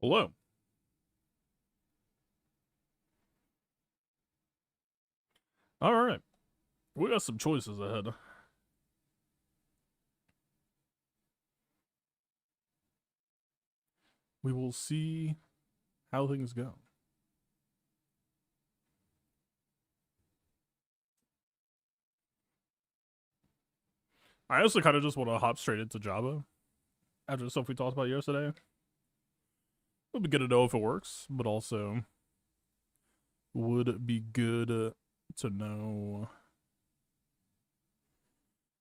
Hello. All right. We got some choices ahead. We will see how things go. I also kind of just want to hop straight into Java after the stuff we talked about yesterday. Would be good to know if it works, but also would be good to know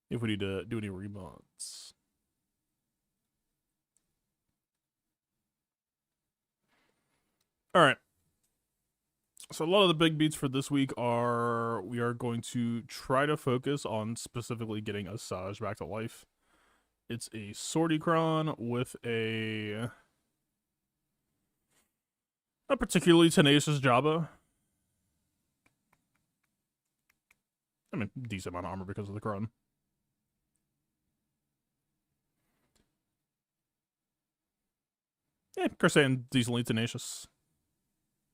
if we need to do any remods. All right. So a lot of the big beats for this week are we are going to try to focus on specifically getting Asajj back to life. It's a Sorticron with a particularly tenacious Jabba. I mean, decent amount of armor because of the Cron. Yeah, Karsan decently tenacious.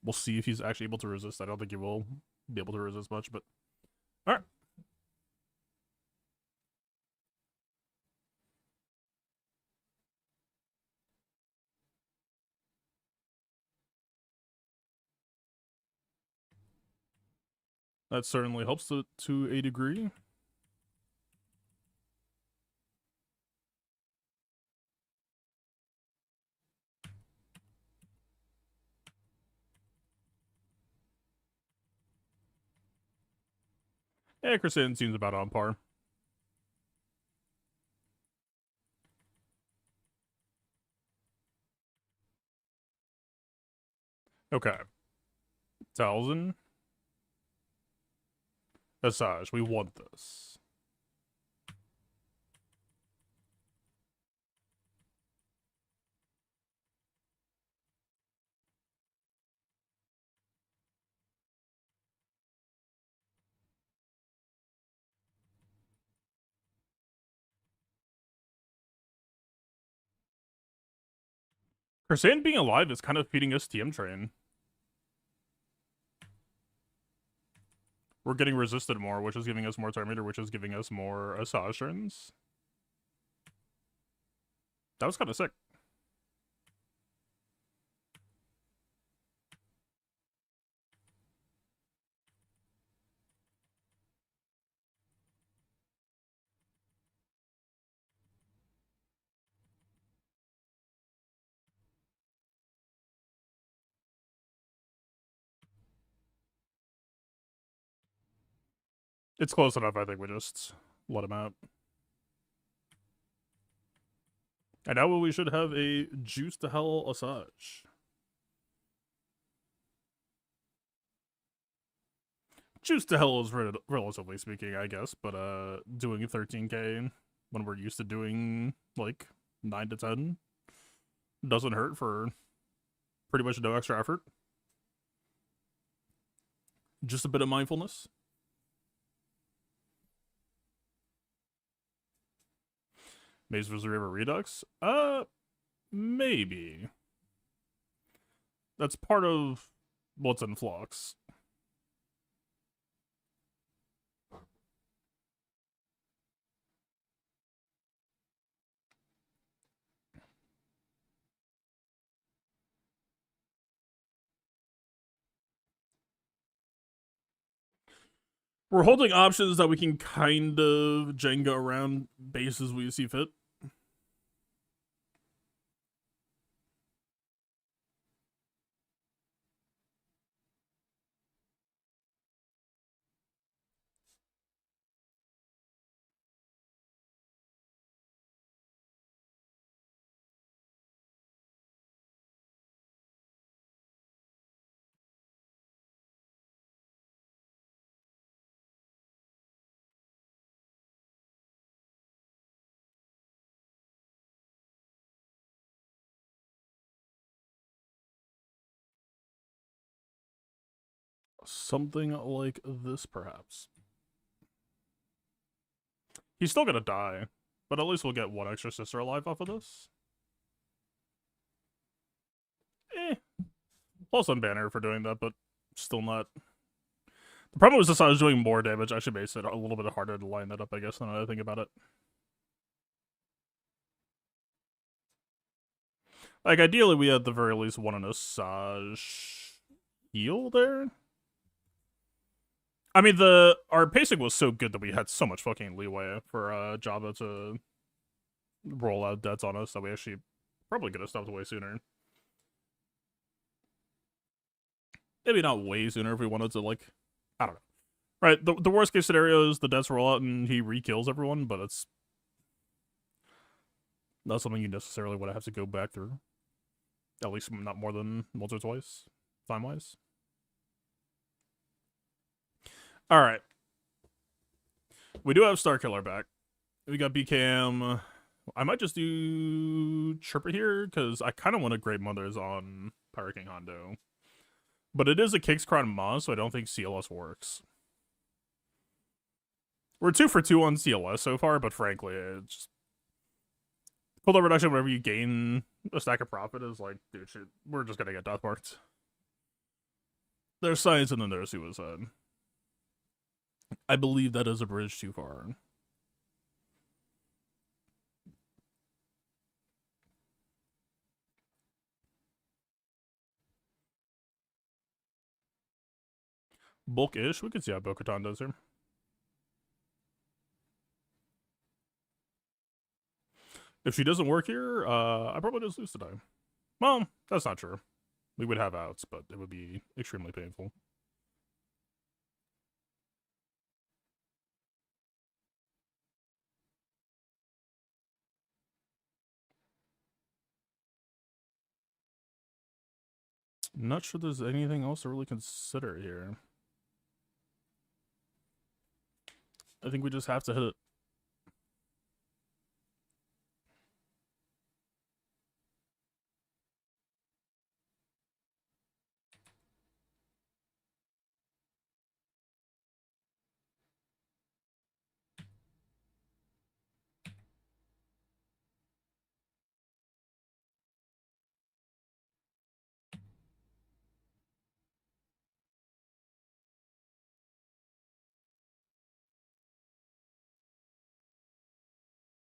We'll see if he's actually able to resist. I don't think he will be able to resist much, but alright. That certainly helps to a degree. Yeah, Karsan seems about on par. Okay. Talzin. Asajj, we want this. Karsan being alive is kind of feeding us TM train. We're getting resisted more, which is giving us more turn meter, which is giving us more Asajj turns. That was kind of sick. It's close enough, I think we just let him out. And now we should have a Juice to Hell Asajj. Juice to Hell is relatively speaking, I guess, but doing 13k when we're used to doing like 9 to 10 doesn't hurt for pretty much no extra effort. Just a bit of mindfulness. Maze vs. River Redux? Maybe. That's part of what's in flux. We're holding options that we can kind of Jenga around bases we see fit. Something like this, perhaps. He's still gonna die, but at least we'll get one extra sister alive off of this. Plus on banner for doing that, but still not. The problem was just I was doing more damage. I should make it a little bit harder to line that up, I guess, now that I think about it. Like, ideally, we had the very least one in a Saj heal there. I mean, our pacing was so good that we had so much fucking leeway for Java to roll out deaths on us that we actually probably could have stopped way sooner. Maybe not way sooner if we wanted to, like, I don't know. Right, the worst case scenario is the deaths roll out and he re-kills everyone, but it's not something you necessarily want to have to go back through. At least not more than once or twice, time-wise. Alright. We do have Starkiller back. We got BKM. I might just do Chirpa here, because I kind of want to Great Mothers on Pirate King Hondo. But it is a King's Crown Moz, so I don't think CLS works. We're 2 for 2 on CLS so far, but frankly, it's just... cooldown reduction whenever you gain a stack of profit is like, dude, shit, we're just gonna get death marked. There's science and then there's suicide. I believe that is a bridge too far. Bulk-ish, we can see how Bo-Katan does here. If she doesn't work here, I probably just lose today. Well, that's not true. We would have outs, but it would be extremely painful. Not sure there's anything else to really consider here. I think we just have to hit it.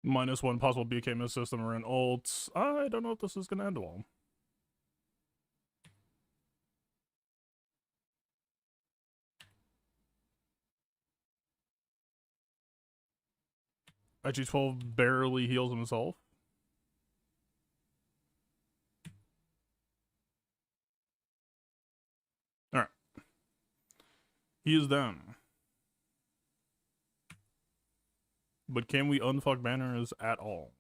-1 possible BK miss system or an ult. I don't know if this is going to end well. IG-12 barely heals himself. Alright. He is down. But can we unfuck banners at all?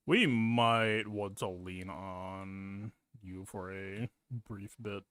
We might want to lean on you for a brief bit.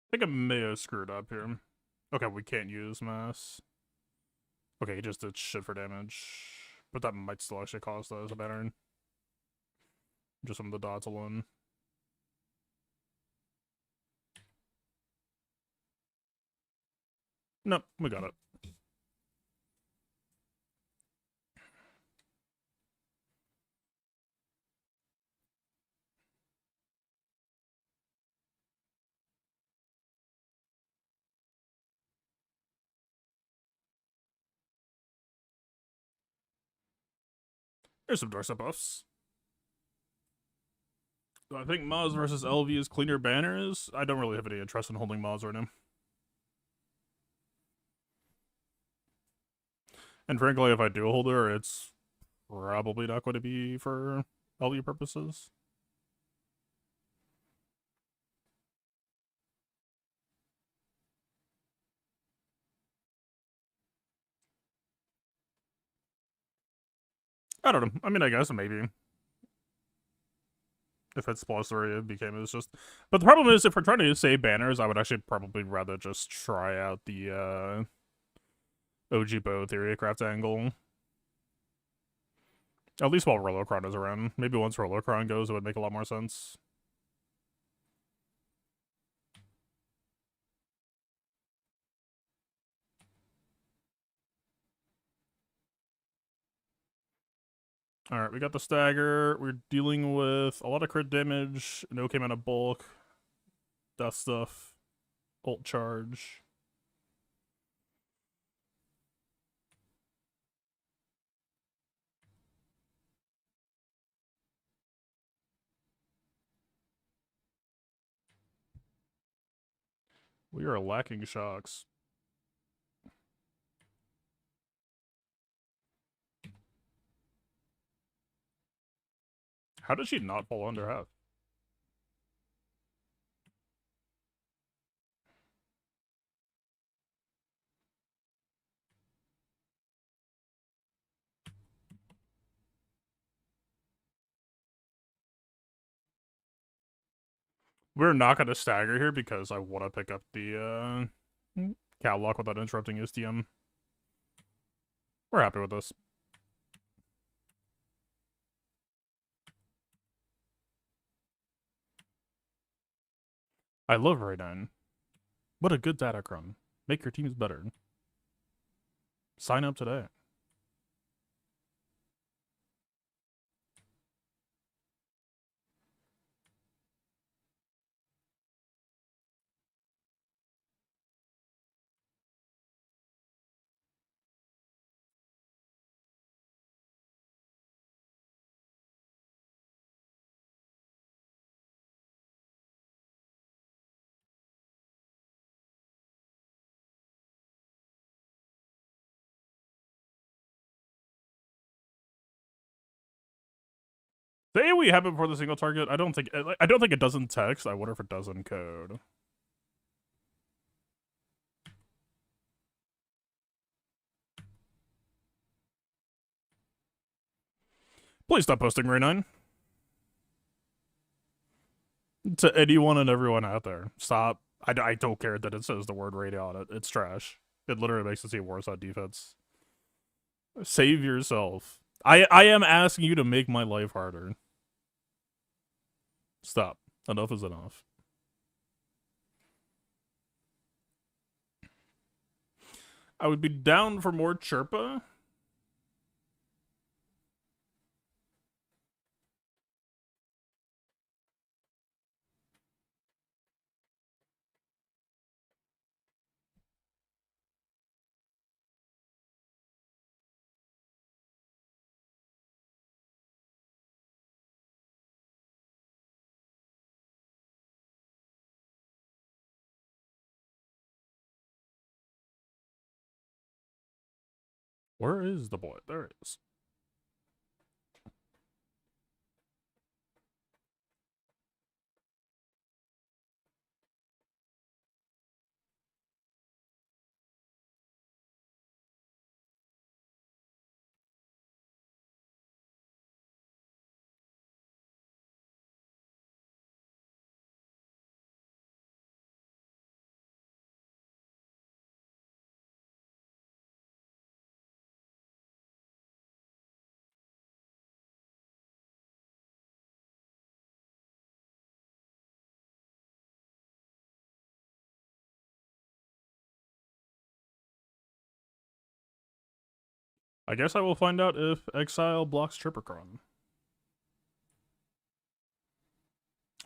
I think I may have screwed up here. Okay, we can't use mass. Okay, he just did shit for damage. But that might still actually cost us a banner. Just from the dots alone. Nope, we got it. There's some Dark Side buffs. Do I think Maz versus LV is cleaner banners? I don't really have any interest in holding Maz right now. And frankly, if I do hold her, it's probably not going to be for LV purposes. I don't know. I mean, I guess maybe. If it's plus 3, it became it's just. But the problem is, if we're trying to save banners, I would actually probably rather just try out the OG bow theory craft angle. At least while Rolocron is around. Maybe once Rolocron goes, it would make a lot more sense. Alright, we got the stagger. We're dealing with a lot of crit damage, an okay amount of bulk, death stuff, ult charge. We are lacking shocks. How did she not fall under half? We're not going to stagger here because I want to pick up the catwalk without interrupting his TM. We're happy with this. I love Raiden. What a good datacron. Make your teams better. Sign up today. The AoE happened before the single target. I don't think it does in text. I wonder if it does in code. Please stop posting Ray 9. To anyone and everyone out there, stop. I don't care that it says the word Ray on it. It's trash. It literally makes it seem worse on defense. Save yourself. I am asking you to make my life harder. Stop. Enough is enough. I would be down for more Chirpa. Where is the boy? There it is. I guess I will find out if Exile blocks Chirpacron.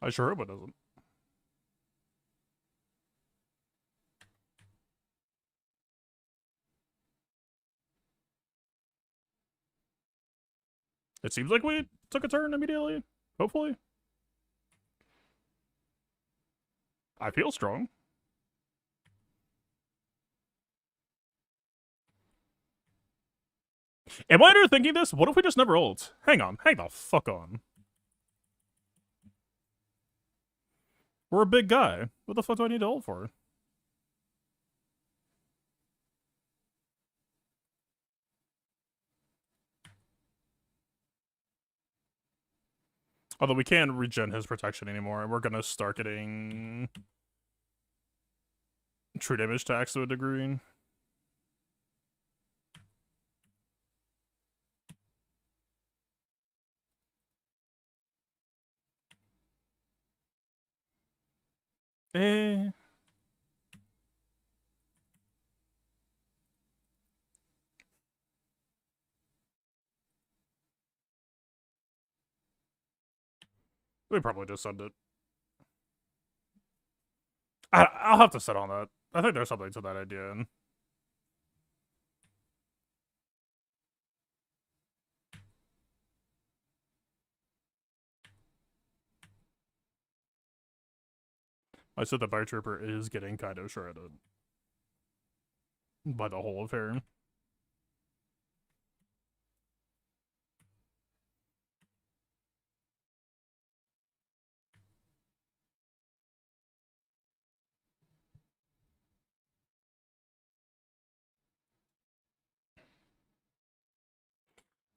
I sure hope it doesn't. It seems like we took a turn immediately. Hopefully. I feel strong. Am I underthinking this? What if we just never ult? Hang on. Hang the fuck on. We're a big guy. What the fuck do I need to ult for? Although we can't regen his protection anymore, and we're gonna start getting true damage tax to a degree. Eh. We probably just send it. I'll have to sit on that. I think there's something to that idea. I said the Fire Trooper is getting kind of shredded by the whole affair.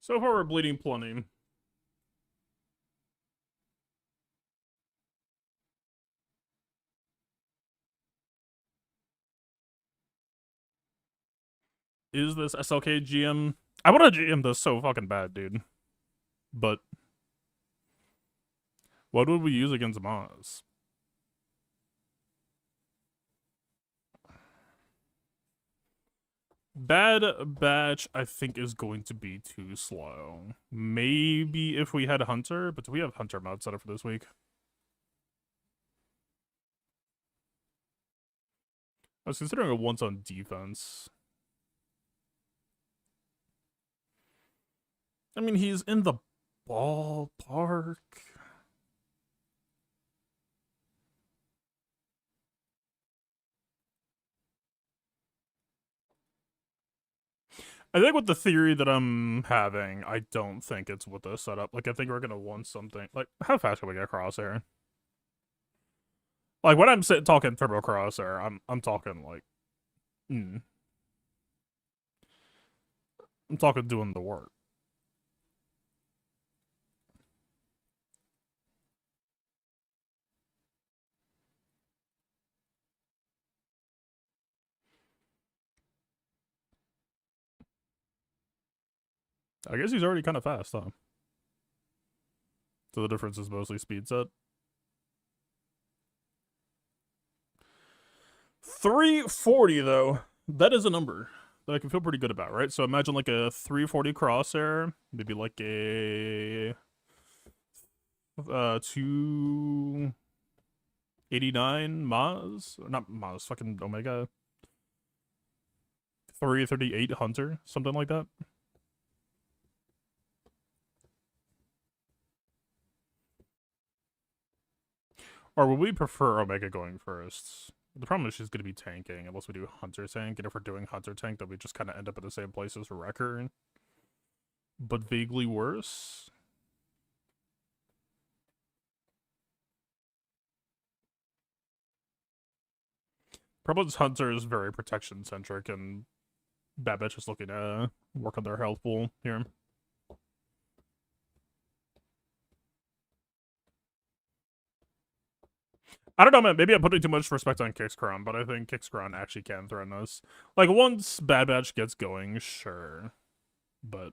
So far, we're bleeding plenty. Is this SLK GM? I want to GM this so fucking bad, dude. But what would we use against Maz? Bad Batch, I think, is going to be too slow. Maybe if we had Hunter, but do we have Hunter mode set up for this week? I was considering a once on defense. I mean, he's in the ballpark. I think with the theory that I'm having, I don't think it's with the setup. Like, I think we're gonna want something. Like, how fast can we get Crosshair? Like, when I'm talking Turbo Crosshair, I'm talking like, I'm talking doing the work. I guess he's already kind of fast, huh? So the difference is mostly speed set. 340 though, that is a number that I can feel pretty good about, right? So imagine like a 340 crosshair, maybe like a 289 Maz, or not Maz, fucking Omega, 338 Hunter, something like that. Or would we prefer Omega going first? The problem is she's going to be tanking unless we do Hunter tank, and if we're doing Hunter tank, then we just kind of end up at the same place as Wrecker, but vaguely worse. Problem's Hunter is very protection centric, and Bad Batch is looking to work on their health pool here. I don't know, man. Maybe I'm putting too much respect on Kixcron, but I think Kixcron actually can threaten us. Like, once Bad Batch gets going, sure. But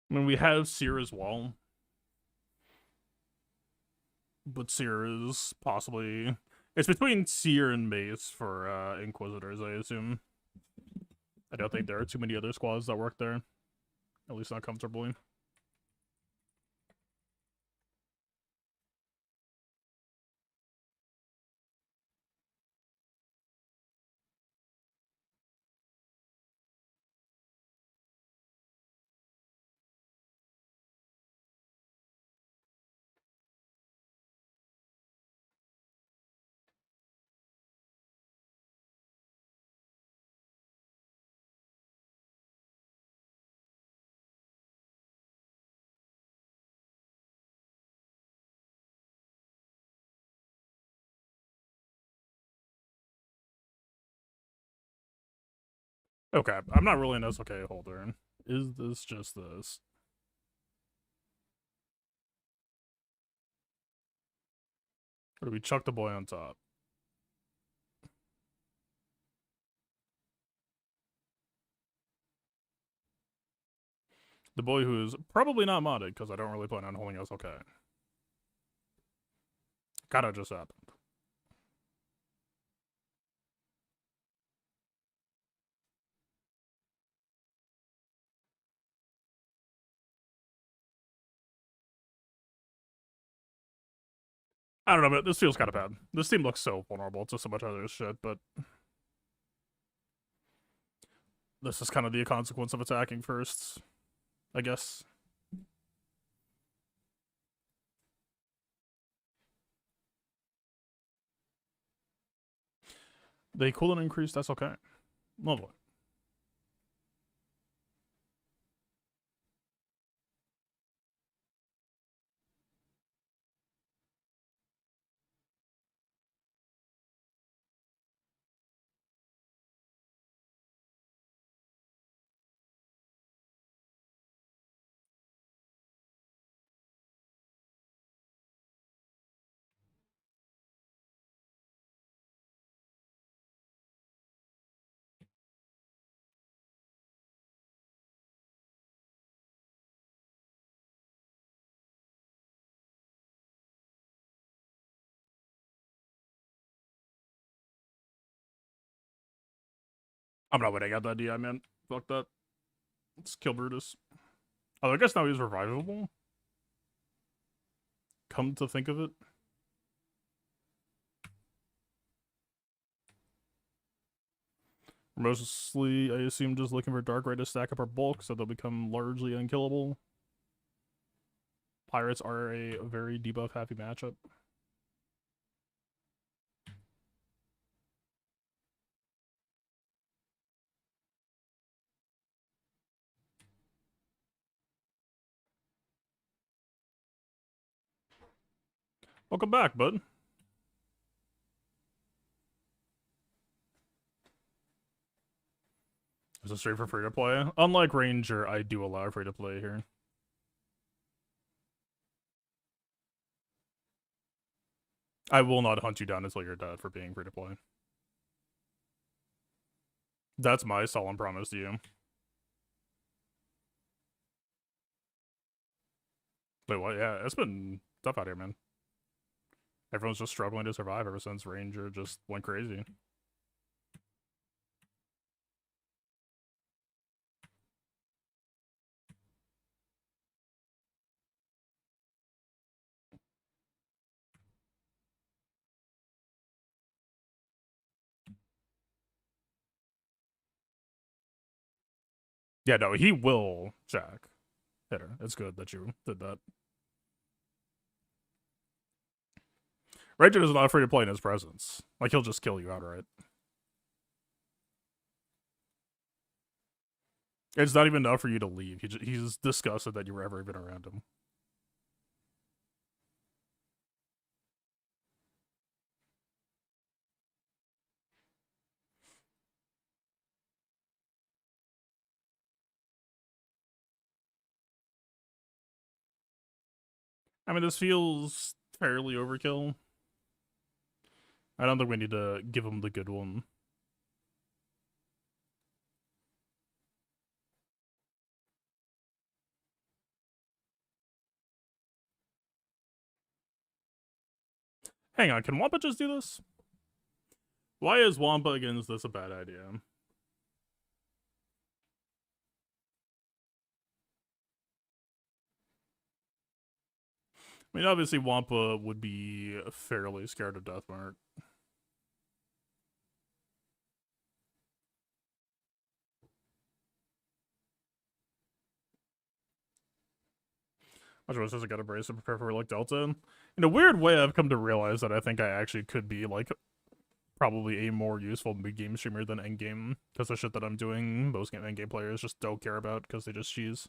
I mean, we have Seer as well. But Seer is possibly... It's between Seer and Mace for Inquisitors, I assume. I don't think there are too many other squads that work there. At least not comfortably. Okay, I'm not really an SLK holder. Is this just this? Or do we chuck the boy on top? The boy who is probably not modded, because I don't really plan on holding SLK. Kinda just happened. I don't know, but this feels kind of bad. This team looks so vulnerable to so much other shit, but this is kind of the consequence of attacking first, I guess. They cooldown increase, that's okay. Lovely. I'm not winning at that DI, man. Fuck that. Let's kill Brutus. Oh, I guess now he's revivable. Come to think of it. Mostly, I assume, just looking for Dark Ray to stack up our bulk so they'll become largely unkillable. Pirates are a very debuff happy matchup. Welcome back, bud. Is it straight for free to play? Unlike Ranger, I do allow free to play here. I will not hunt you down until you're dead for being free to play. That's my solemn promise to you. Wait, what? Yeah, it's been tough out here, man. Everyone's just struggling to survive ever since Ranger just went crazy. Yeah, no, he will Jack. Hit her. It's good that you did that. Ranger is not afraid to play in his presence. Like, he'll just kill you outright. It's not even enough for you to leave. He's disgusted that you were ever even around him. I mean, this feels fairly overkill. I don't think we need to give him the good one. Hang on, can Wampa just do this? Why is Wampa against this a bad idea? I mean, obviously Wampa would be fairly scared of Deathmark. I was supposed to get a brace to prepare for like Delta. In a weird way, I've come to realize that I think I actually could be like probably a more useful mid-game streamer than endgame, because the shit that I'm doing, most endgame players just don't care about because they just cheese.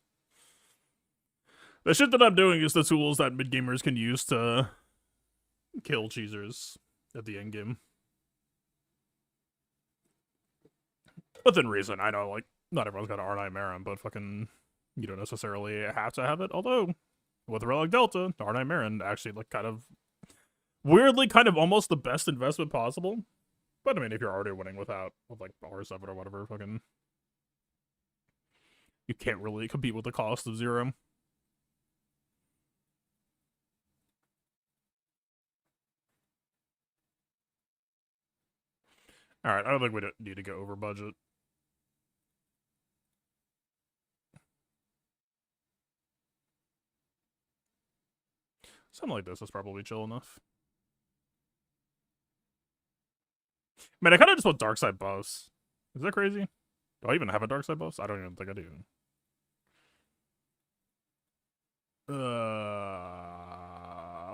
The shit that I'm doing is the tools that mid-gamers can use to kill cheesers at the endgame. Within reason. I know, like, not everyone's got an R9 Marin, but fucking, you don't necessarily have to have it. Although, with a Relic Delta, R9 Marin actually, like, kind of weirdly, kind of almost the best investment possible. But I mean, if you're already winning with like R7 or whatever, fucking, you can't really compete with the cost of 0. All right, I don't think we need to go over budget. Something like this is probably chill enough. Man, I kind of just want dark side buffs. Is that crazy? Do I even have a dark side buffs? I don't even think I do.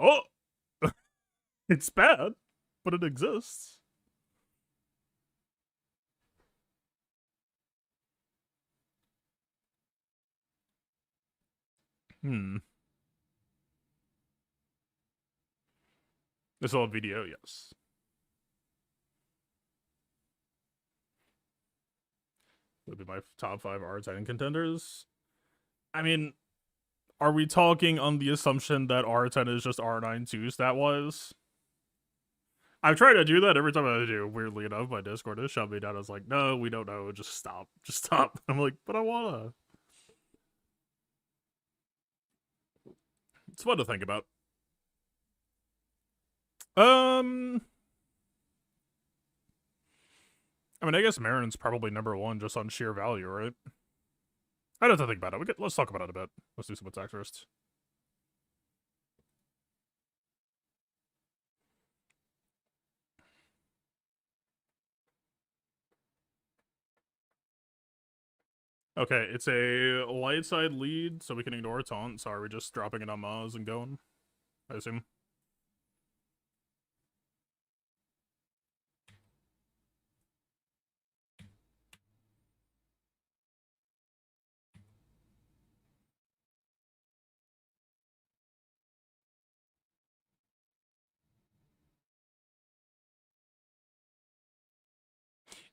Oh, it's bad, but it exists. This old video, yes. Would be my top 5 R10 contenders. I mean, are we talking on the assumption that R10 is just R9 2 stat wise? I've tried to do that every time I do. Weirdly enough, my Discord has shut me down. I was like, no, we don't know. Just stop. Just stop. I'm like, but I wanna. It's fun to think about. I mean, I guess Marin's probably #1 just on sheer value, right? I don't have to think about it. Let's talk about it a bit. Let's do some attacks first. Okay, it's a light side lead, so we can ignore taunt. Sorry, we're just dropping it on Maz and going, I assume.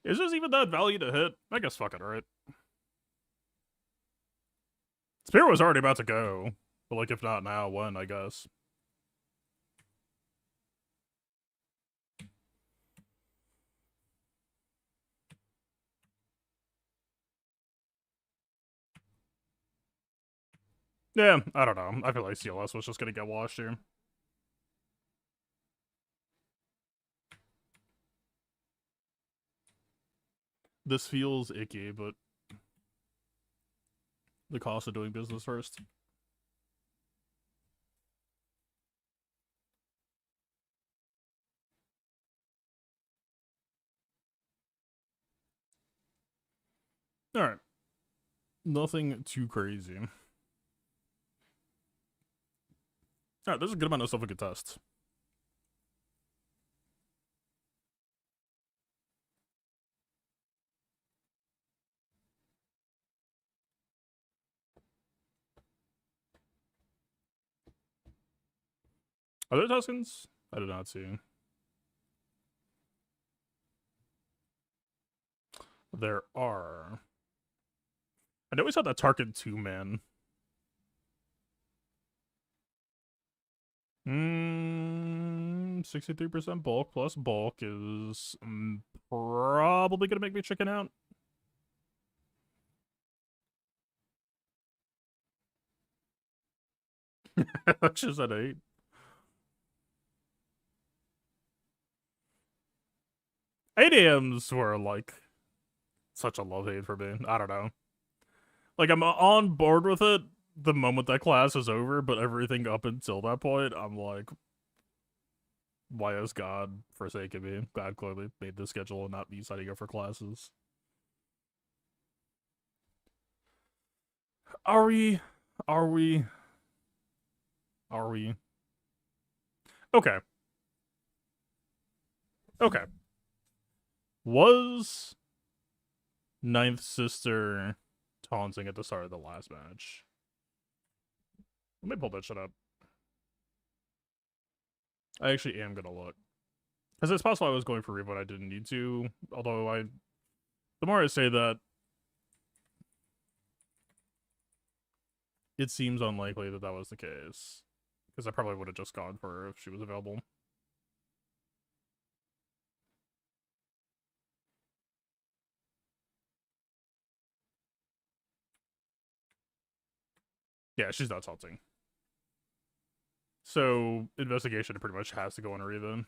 Is this even that value to hit? I guess fuck it, right? Spear was already about to go. But, like, if not now, when, I guess. Yeah, I don't know. I feel like CLS was just gonna get washed here. This feels icky, but the cost of doing business first. Alright. Nothing too crazy. Alright, there's a good amount of stuff we could test. Are there Tuscans? I did not see. There are. I know we saw that Tarkin 2 man. 63% bulk plus bulk is probably gonna make me chicken out. Which is at 8. ADMs were like such a love hate for me. I don't know. Like, I'm on board with it the moment that class is over, but everything up until that point, I'm like, why has God forsaken me? God clearly made the schedule and not me signing up for classes. Are we? Are we? Are we? Okay. Okay. Was Ninth Sister taunting at the start of the last match? Let me pull that shit up. I actually am gonna look. Because it's possible I was going for Revo and I didn't need to, although I The more I say that, it seems unlikely that that was the case. Because I probably would have just gone for her if she was available. Yeah, she's not salting. So, investigation pretty much has to go on her even.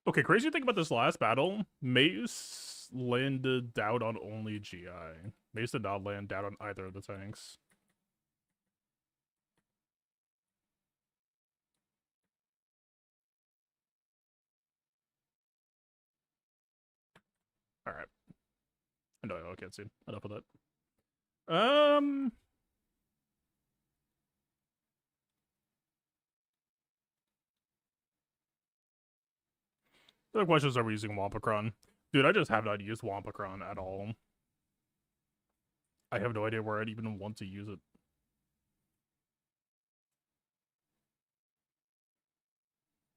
Okay, crazy thing about this last battle, Mace landed doubt on only GI. Mace did not land doubt on either of the tanks. Alright. No, I can't see. Enough of that. The question is, are we using Wampacron? Dude, I just have not used Wampacron at all. I have no idea where I'd even want to use it.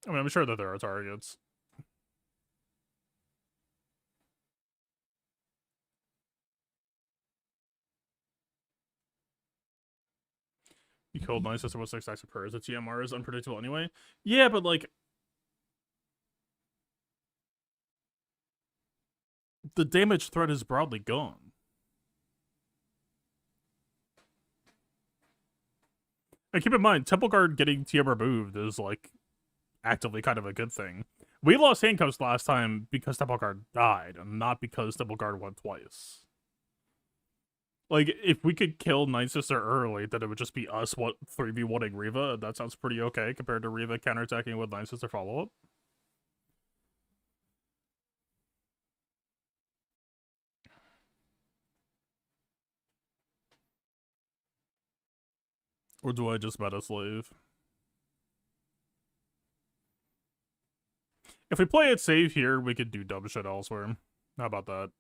I mean, I'm sure that there are targets. You killed 9 sister with 6 stacks of prayers. The TMR is unpredictable anyway. Yeah, but like, the damage threat is broadly gone. And keep in mind, Temple Guard getting TM removed is like actively kind of a good thing. We lost handcuffs last time because Temple Guard died, and not because Temple Guard went twice. Like, if we could kill Night Sister early, then it would just be us 3v1ing Riva. That sounds pretty okay compared to Riva counterattacking with Night Sister follow-up. Or do I just meta slave? If we play it safe here, we could do dumb shit elsewhere. How about that?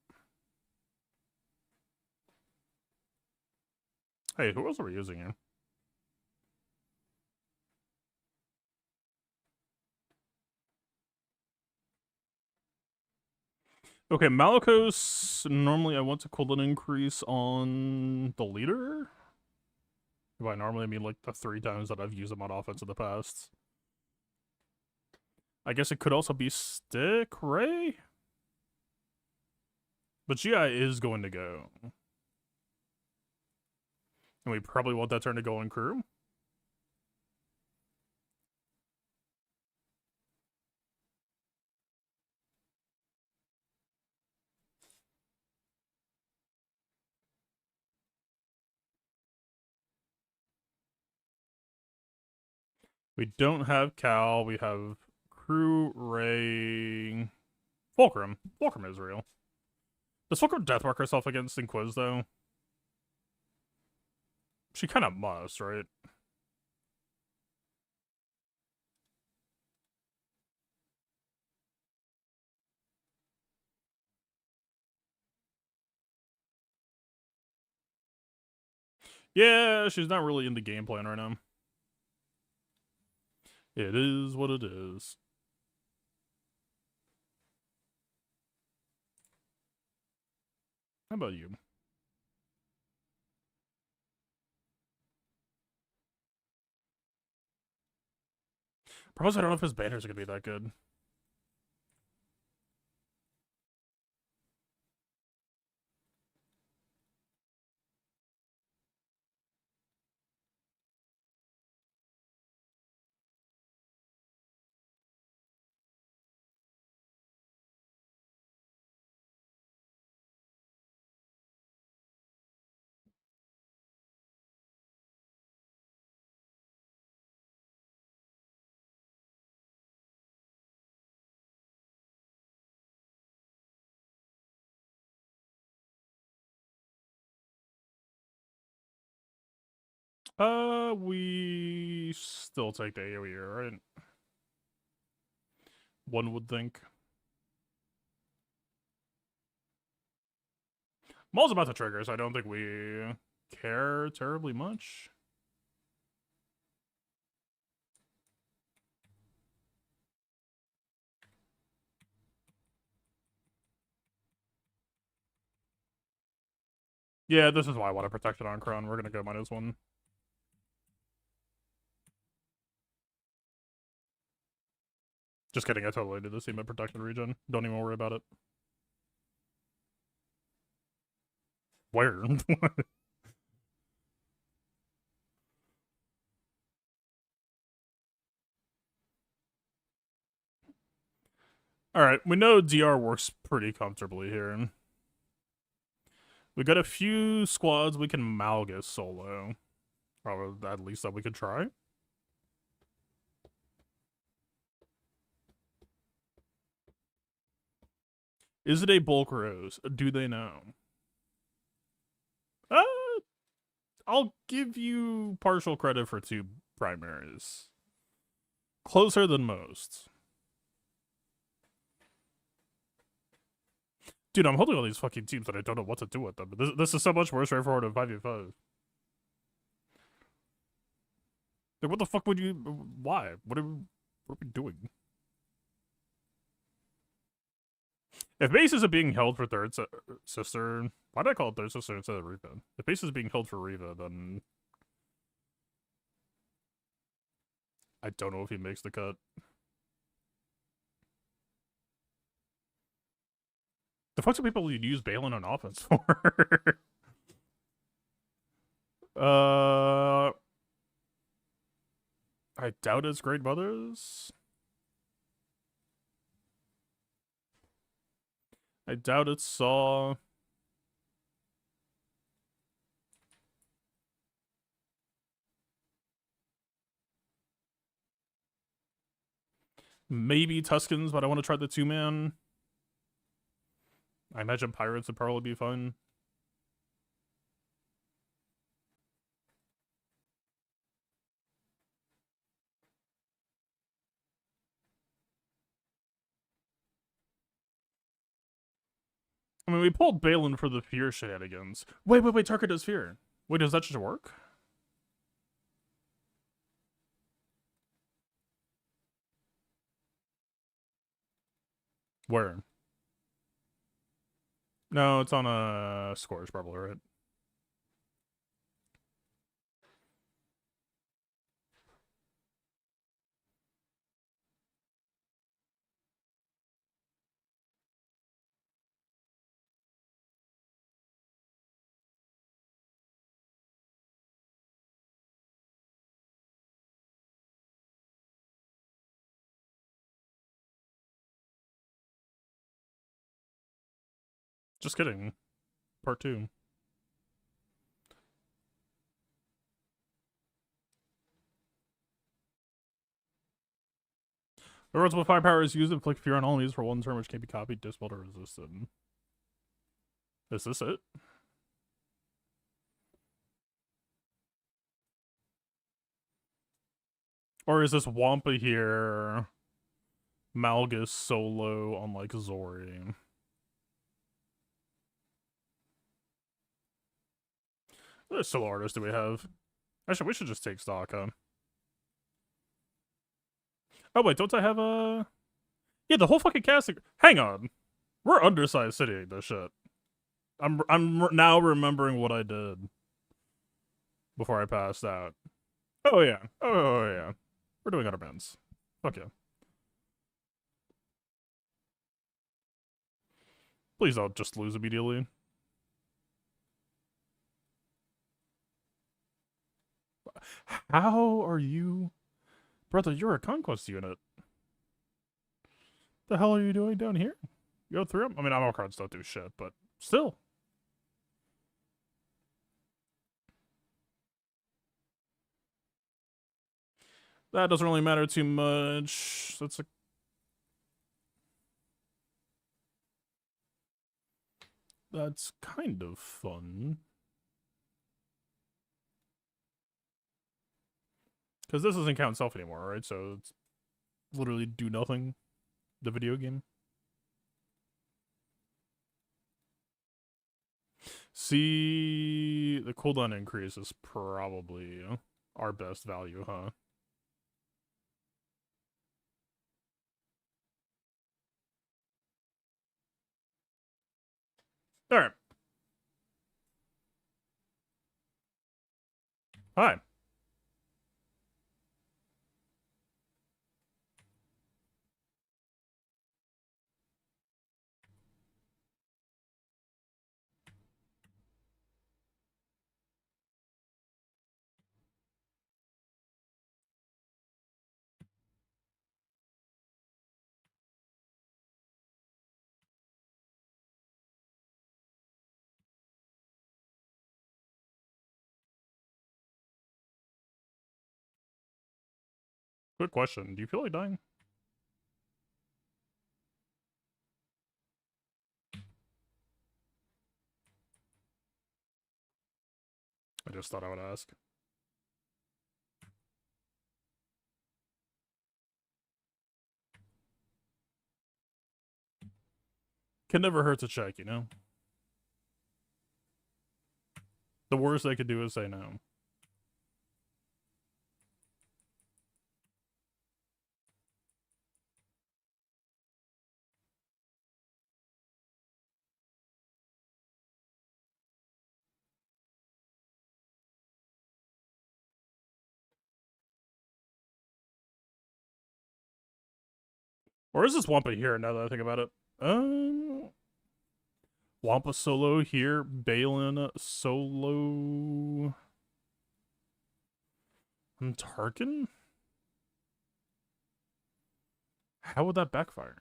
Hey, who else are we using here? Okay, Malikos, normally I want to call an increase on the leader. By normally, I mean like the 3 times that I've used him on offense in the past. I guess it could also be Stick Ray? But GI is going to go. And we probably want that turn to go on crew. We don't have Cal. We have Crew, Ray, Fulcrum. Fulcrum is real. Does Fulcrum deathmark herself against Inquis, though? She kind of must, right? Yeah, she's not really in the game plan right now. It is what it is. How about you? Probably I don't know if his banners are gonna be that good. We still take the AoE here, right? One would think. Maul's about to trigger, so I don't think we care terribly much. Yeah, this is why I want to protect it on Crown. We're gonna go -1. Just kidding, I totally did this team at protected region. Don't even worry about it. Where? Alright, we know DR works pretty comfortably here. We got a few squads we can Malgus solo. Or at least that we could try. Is it a bulk rose? Do they know? I'll give you partial credit for 2 primaries. Closer than most. Dude, I'm holding all these fucking teams that I don't know what to do with them. This is so much more straightforward than 5v5. Like, what the fuck would you... Why? What are we doing? If base isn't being held for third sister... Why did I call it third sister instead of Riva? If base is being held for Riva, then... I don't know if he makes the cut. The fuck do people use Balin on offense for? I doubt it's Great Mothers. I doubt it's Saw. Maybe Tuscans, but I want to try the 2-man. I imagine Pirates would probably be fun. I mean, we pulled Balin for the Fear shenanigans. Wait, Tarka does Fear. Wait, does that just work? Where? No, it's on a Scourge, probably, right? Just kidding. Part 2. The words with firepower is used to inflict fear on enemies for 1 turn, which can be copied, dispelled, or resisted. Is this it? Or is this Wampa here, Malgus solo on, like, Zori? What solo artists do we have? Actually, we should just take stock, huh? Oh, wait, don't I have a... Yeah, the whole fucking casting... Hang on. We're undersized citying this shit. I'm now remembering what I did before I passed out. Oh, yeah. Oh, yeah. We're doing other bands. Fuck yeah. Please don't just lose immediately. How are you... Brother, you're a conquest unit. The hell are you doing down here? You go through them? I mean, ammo cards don't do shit, but still. That doesn't really matter too much. That's a... That's kind of fun. Because this doesn't count self anymore, right? So it's literally do nothing. The video game. See, the cooldown increase is probably our best value, huh? Alright. Hi. Quick question. Do you feel like dying? I just thought I would ask. Can never hurt to check, you know? The worst they could do is say no. Or is this Wampa here now that I think about it? Wampa solo here, Balin solo on Tarkin? How would that backfire?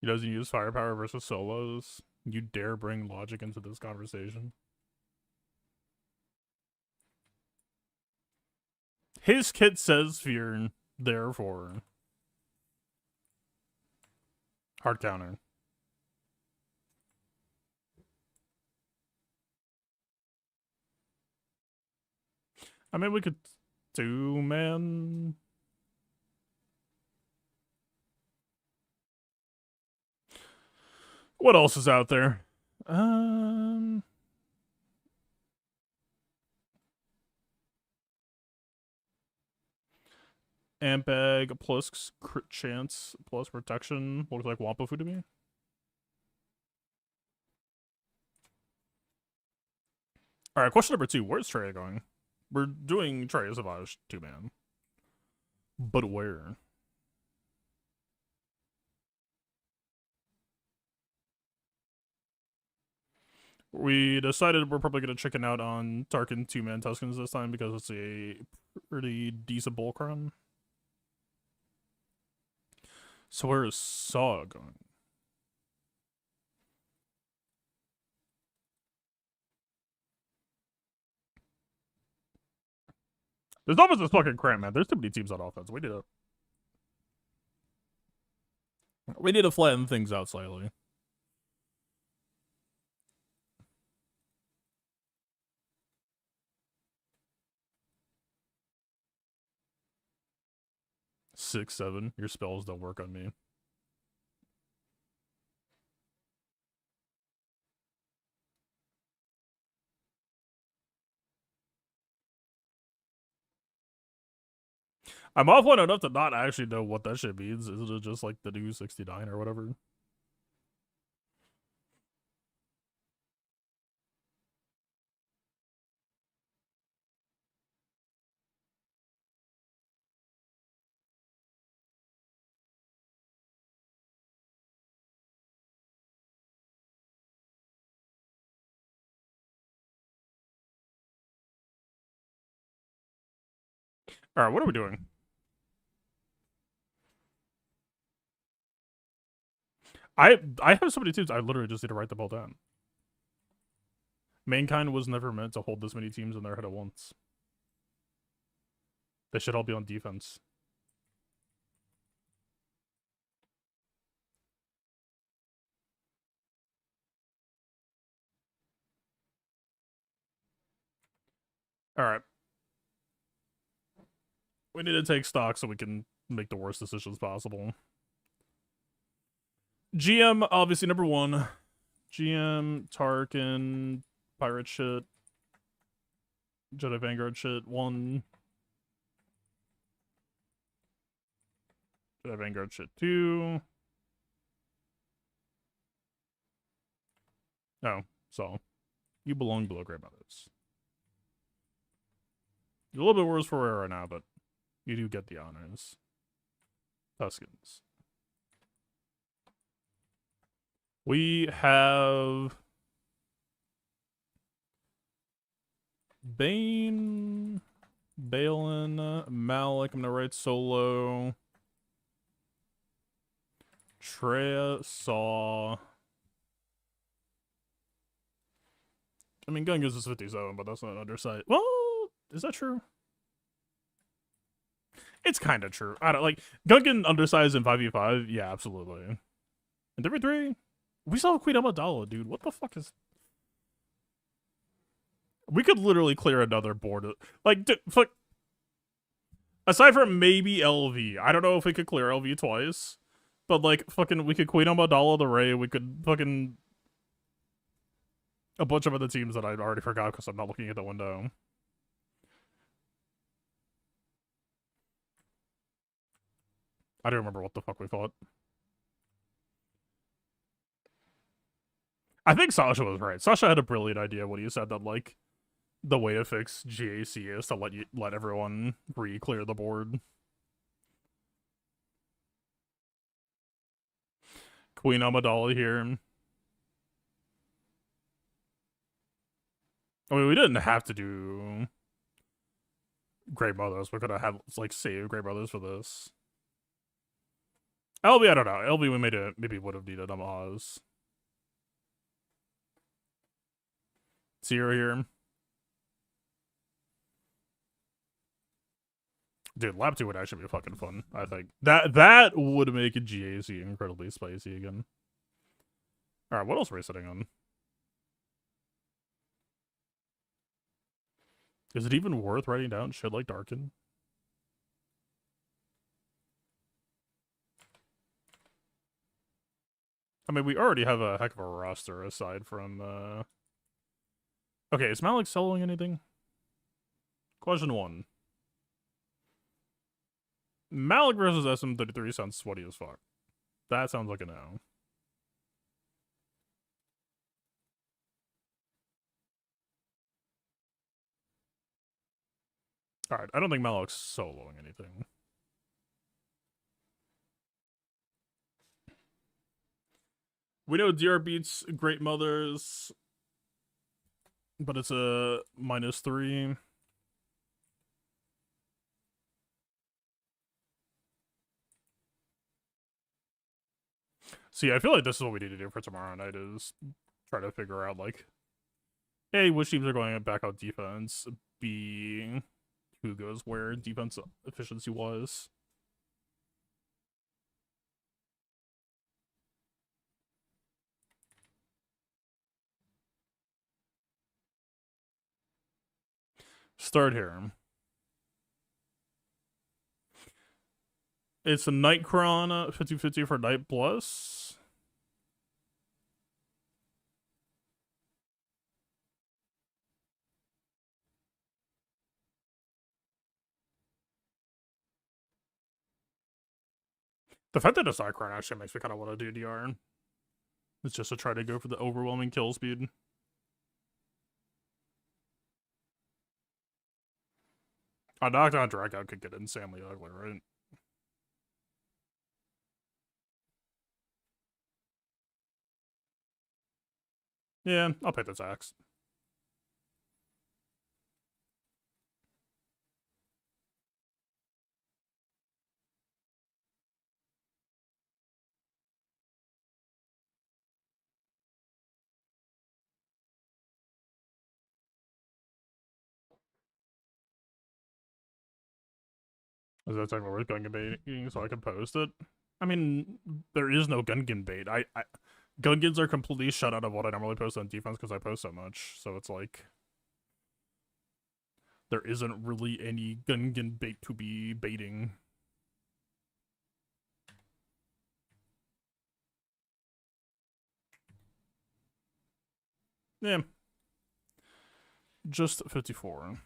He doesn't use firepower versus solos. You dare bring logic into this conversation? His kit says fear, therefore. Hard counter. I mean, we could do, man. What else is out there? Amp bag plus crit chance plus protection. Looks like Wampa food to me. Alright, question number 2. Where's Trey going? We're doing Trey Savage 2-man. But where? We decided we're probably going to chicken out on Tarkin 2-man Tuscans this time because it's a pretty decent bulk run. So where is Saw going? This offense is fucking cramped, man. There's too many teams on offense. We need to flatten things out slightly. Six, 7. Your spells don't work on me. I'm offline enough to not actually know what that shit means. Is it just like the new 69 or whatever? Alright, what are we doing? I have so many teams, I literally just need to write them all down. Mankind was never meant to hold this many teams in their head at once. They should all be on defense. Alright. We need to take stock so we can make the worst decisions possible. GM, obviously, number one. GM, Tarkin, pirate shit. Jedi Vanguard shit, 1. Jedi Vanguard shit, 2. Oh, so you belong below Grey Mothers. You're a little bit worse for wear right now, but you do get the honors. Tuskens. We have Bane, Balin, Malik, I'm gonna write solo. Treya, Saw. I mean, Gun gives us 57, but that's not an undersight. Well, is that true? It's kind of true. I don't like Gungan undersized in 5v5. Yeah, absolutely. And every 3, we still have Queen Amidala, dude. What the fuck is? We could literally clear another board. Like, fuck. Aside from maybe LV, I don't know if we could clear LV twice, but like, fucking, we could Queen Amidala the Ray. We could fucking a bunch of other teams that I already forgot because I'm not looking at the window. I don't remember what the fuck we thought. I think Sasha was right. Sasha had a brilliant idea when he said that, like, the way to fix GAC is to let everyone re-clear the board. Queen Amidala here. I mean, we didn't have to do Grey Mothers. We could have had, like, save Grey Mothers for this. LB, I don't know. LB, we maybe would have needed Oz. Zero here. Dude, lap 2 would actually be fucking fun, I think. That would make a GAC incredibly spicy again. Alright, what else are we sitting on? Is it even worth writing down shit like Darkin? I mean, we already have a heck of a roster aside from, Okay, is Malik selling anything? Question 1. Malik versus SM33 sounds sweaty as fuck. That sounds like a no. Alright, I don't think Malik's soloing anything. We know DR beats Great Mothers, but it's a -3. See, I feel like this is what we need to do for tomorrow night, is try to figure out, like, A, which teams are going back out defense, B, who goes where defense efficiency-wise. Start here. It's a Nightcron 50/50 for Night Plus. The fact that it's Nightcron actually makes me kind of want to do DR. It's just to try to go for the overwhelming kill speed. A knockdown dragout could get insanely ugly, right? Yeah, I'll pay the tax. Is that technically worth Gungan baiting so I can post it? I mean, there is no Gungan bait. Gungans are completely shut out of what I normally post on defense because I post so much. So it's like, there isn't really any Gungan bait to be baiting. Yeah. Just 54.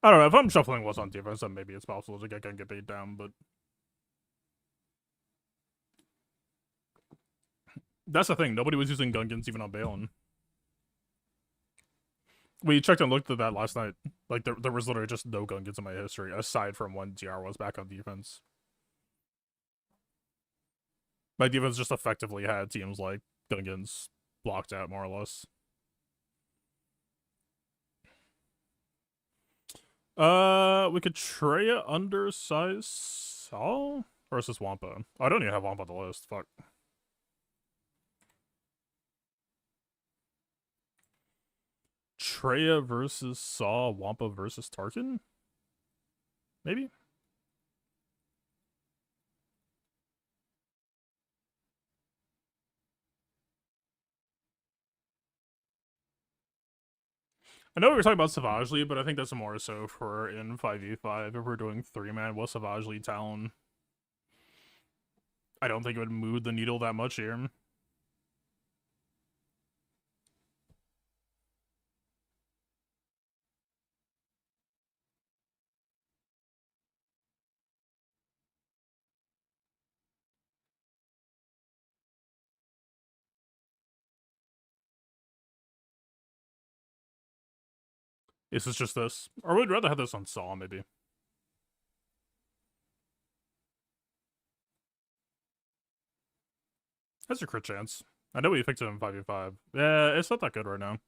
I don't know, if I'm shuffling what's on defense, then maybe it's possible to get bait down, but that's the thing, nobody was using Gungans even on Balin. We checked and looked at that last night. Like, there was literally just no Gungans in my history, aside from when TR was back on defense. My defense just effectively had teams like Gungans blocked out, more or less. We could Treya undersize Saul versus Wampa. Oh, I don't even have Wampa on the list. Fuck. Treya versus Saul, Wampa versus Tarkin? Maybe? I know we were talking about Savagely, but I think that's more so for in 5v5. If we're doing 3-man with Savagely Talon, I don't think it would move the needle that much here. This is just this. Or we'd rather have this on Saw, maybe. That's your crit chance. I know we picked it in 5v5. Yeah, it's not that good right now.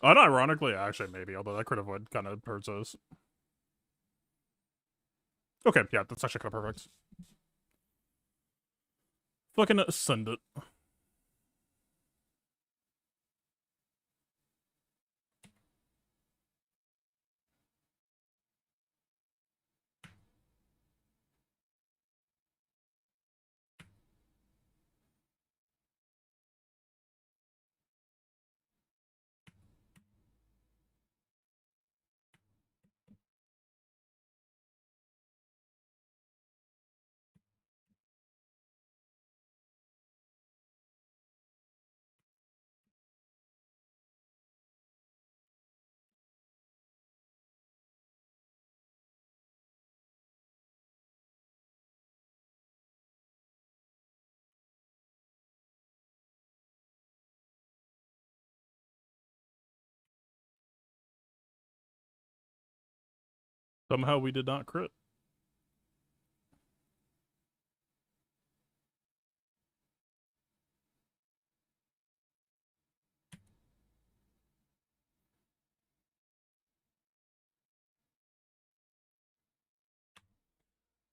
Unironically, actually, maybe, although that crit avoid kind of hurts us. Okay, yeah, that's actually kind of perfect. Fucking send it. Somehow we did not crit.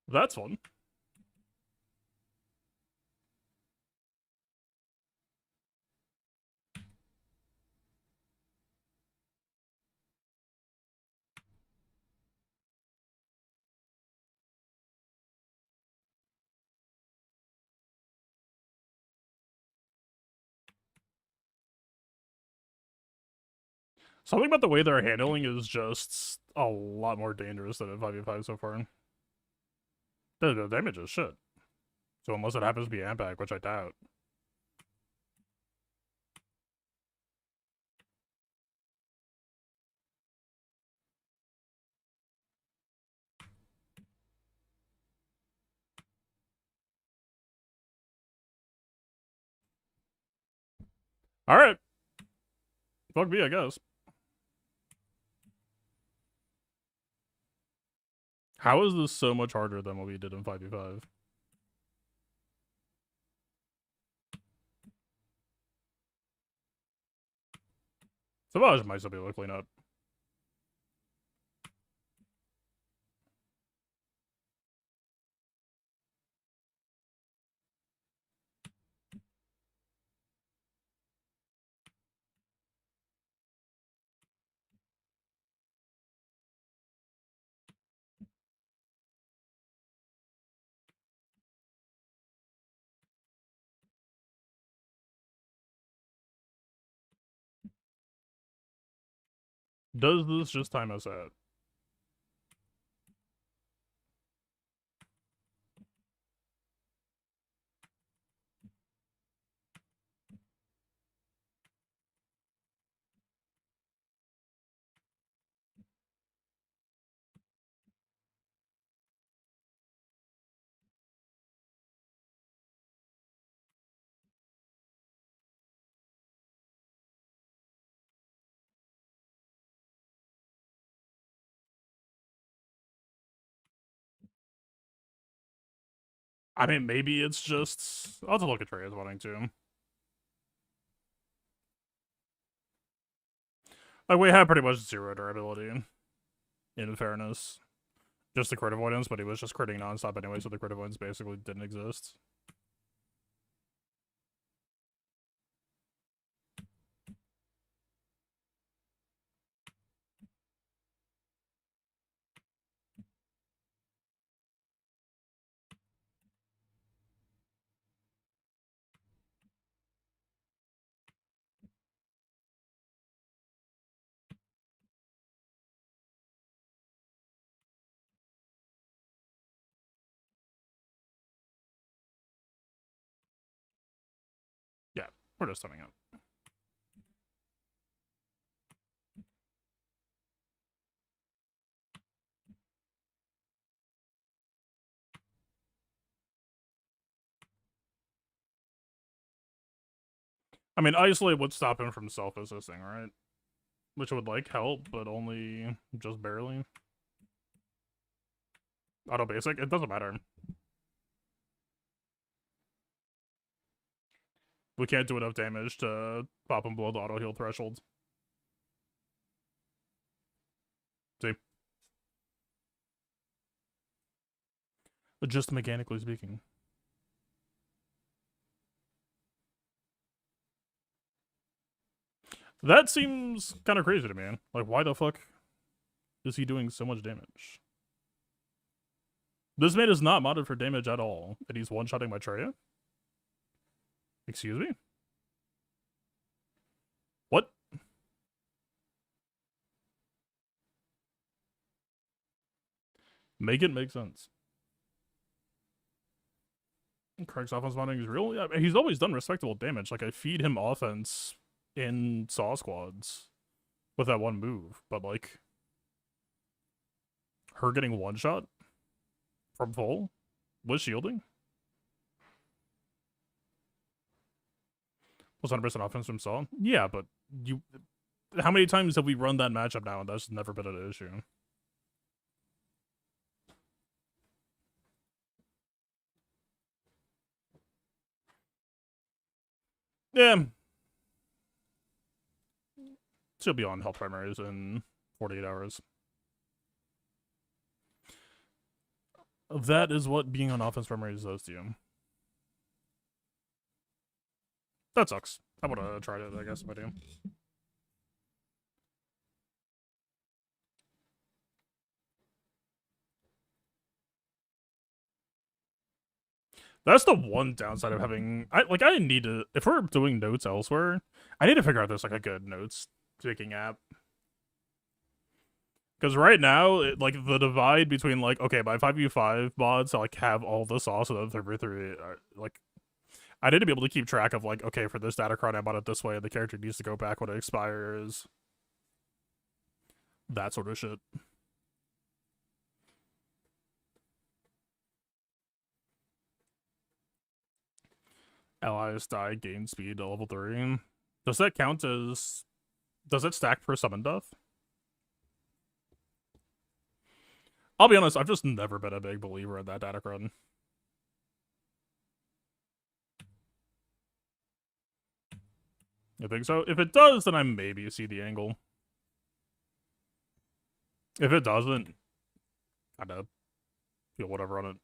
That's fun. Something about the way they're handling is just a lot more dangerous than in 5v5 so far. The damage is shit. So unless it happens to be Ampac, which I doubt. Alright. Fuck me, I guess. How is this so much harder than what we did in 5v5? Savage might still be able to clean up. Does this just time us out? I mean, maybe it's just... I'll have to look at Trey as wanting to. Like, we have pretty much zero durability, in fairness. Just the crit avoidance, but he was just critting nonstop anyway, so the crit avoidance basically didn't exist. Yeah, we're just summing up. I mean, isolate would stop him from self-assisting, right? Which would, like, help, but only just barely. Auto basic, it doesn't matter. We can't do enough damage to pop him below the auto heal threshold. See? But just mechanically speaking. That seems kind of crazy to me. Like, why the fuck is he doing so much damage? This man is not modded for damage at all, and he's one-shotting my Treya? Excuse me? What? Make it make sense. Craig's offense modding is real? Yeah, he's always done respectable damage. Like, I feed him offense in Saw Squads with that one move, but, like, her getting one-shot from full with shielding was 100% offense from Saw? Yeah, but you... How many times have we run that matchup now and that's never been an issue? Yeah. She'll be on health primaries in 48 hours. That is what being on offense primaries does to you. That sucks. I would have tried it, I guess, if I do. That's the one downside of having... I need to... If we're doing notes elsewhere, I need to figure out this, like, a good notes-taking app. Because right now, like, the divide between, like, okay, my 5v5 mods, like, have all the sauce of the 3v3, like, I need to be able to keep track of, like, okay, for this Datacron, I bought it this way, and the character needs to go back when it expires. That sort of shit. Allies die, gain speed to level 3. Does that count as... Does it stack per summon death? I'll be honest, I've just never been a big believer in that Datacron. You think so? If it does, then I maybe see the angle. If it doesn't, kinda feel whatever on it.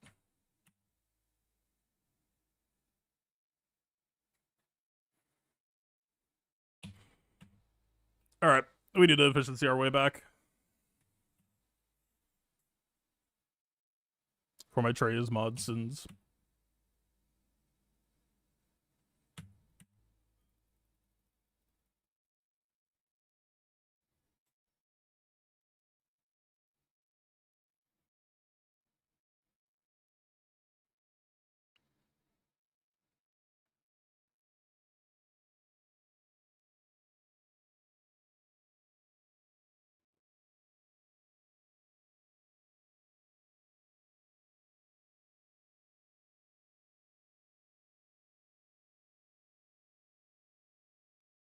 Alright, we need to efficiency our way back. For my Trey's mod sins.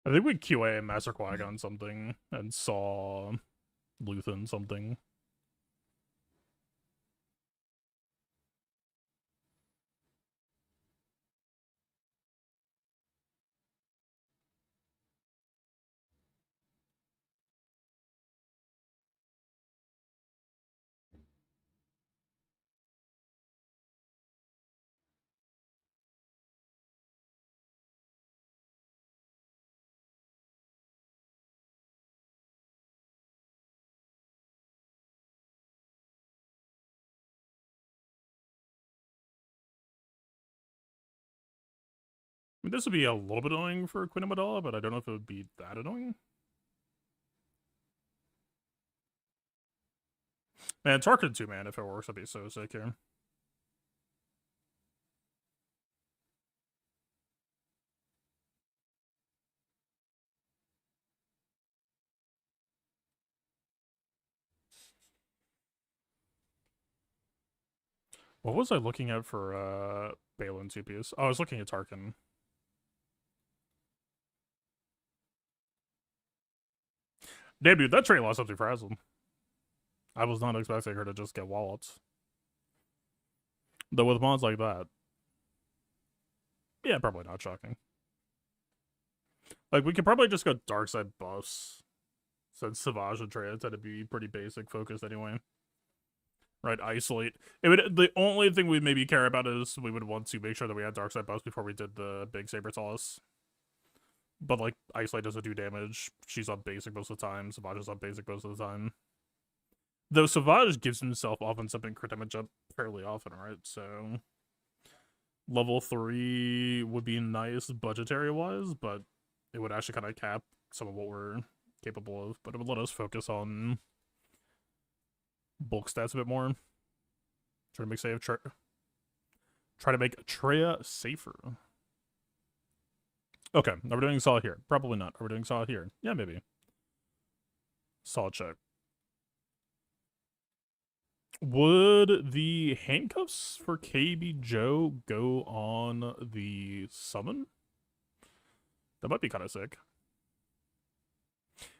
I think we QA Master Qui-Gon something and saw Luthen something. I mean, this would be a little bit annoying for Queen Amidala, but I don't know if it would be that annoying. Man, Tarkin 2, man, if it works, that'd be so sick here. What was I looking at for Balin CPS? Oh, I was looking at Tarkin. Damn, dude, that train lost something frazzled. I was not expecting her to just get wallets. Though with mods like that, yeah, probably not shocking. Like, we could probably just go dark side buffs, since Savage and Traya tend to be pretty basic focused anyway. Right, isolate. It would. The only thing we'd maybe care about is we would want to make sure that we had dark side buffs before we did the big Saber Toss. But, like, isolate doesn't do damage. She's on basic most of the time. Savage is on basic most of the time. Though Savage gives himself often something crit damage up fairly often, right? So level 3 would be nice budgetary-wise, but it would actually kind of cap some of what we're capable of. But it would let us focus on bulk stats a bit more. Try to make try to make Traya safer. Okay, are we doing Saw here? Probably not. Are we doing Saw here? Yeah, maybe. Saw check. Would the handcuffs for KB Joe go on the summon? That might be kind of sick.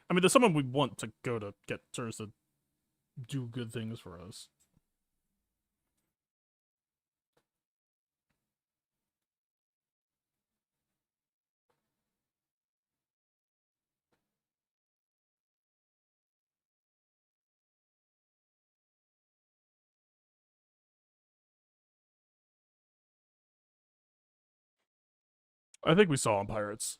I mean, the summon we want to go to get turns to do good things for us. I think we saw on Pirates.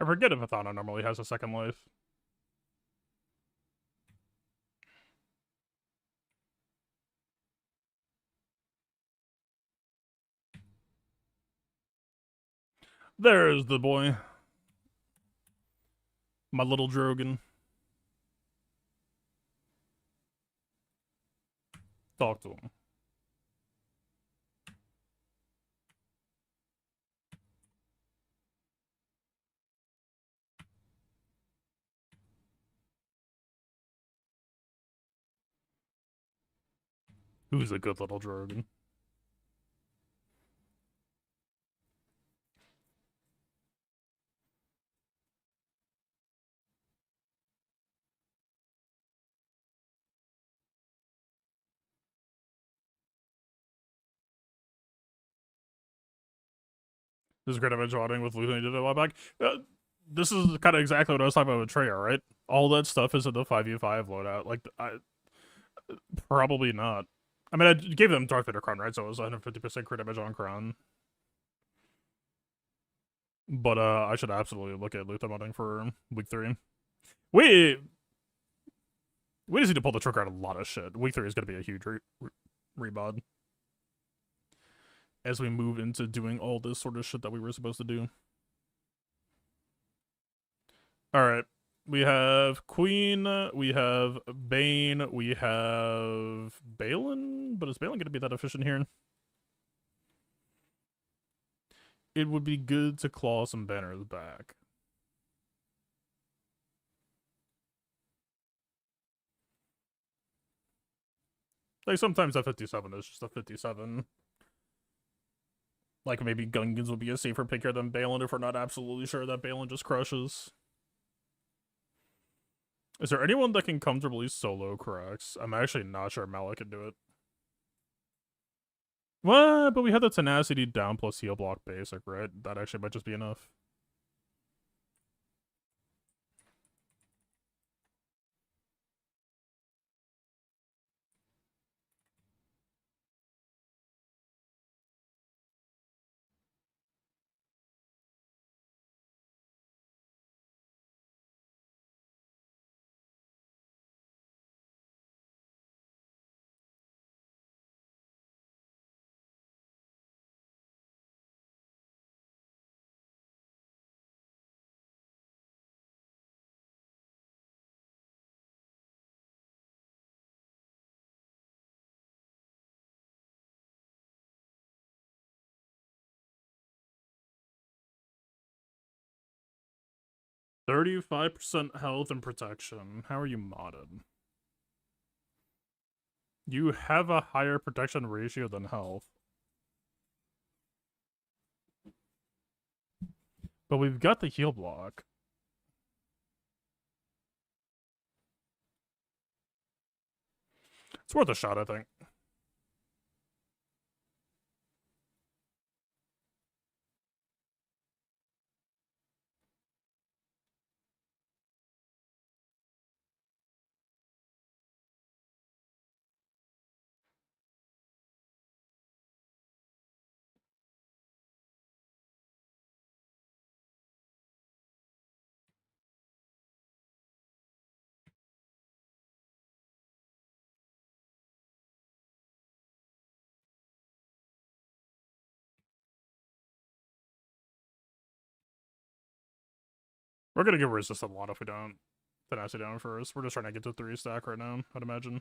I forget if Athana normally has a second life. There's the boy. My little Drogon. Talk to him. Who's a good little Drogon? This is great image modding with Luthen did a while back. This is kind of exactly what I was talking about with Traya, right? All that stuff is in the 5v5 loadout. Like, probably not. I mean, I gave them Darth Vader Crown, right? So it was 150% crit damage on Crown. But I should absolutely look at Luthen modding for week 3. We just need to pull the trigger on a lot of shit. Week 3 is going to be a huge rebod as we move into doing all this sort of shit that we were supposed to do. All right. We have Queen, we have Bane, we have Balin, but is Balin going to be that efficient here? It would be good to claw some banners back. Like, sometimes a 57 is just a 57. Like, maybe Gungans would be a safer pick here than Balin if we're not absolutely sure that Balin just crushes. Is there anyone that can comfortably solo cracks? I'm actually not sure Malik can do it. What? But we had the tenacity down plus heal block basic, right? That actually might just be enough. %35% health and protection. How are you modded? You have a higher protection ratio than health. But we've got the heal block. It's worth a shot, I think. We're gonna get resist a lot if we don't tenacity down first. We're just trying to get to 3 stack right now, I'd imagine.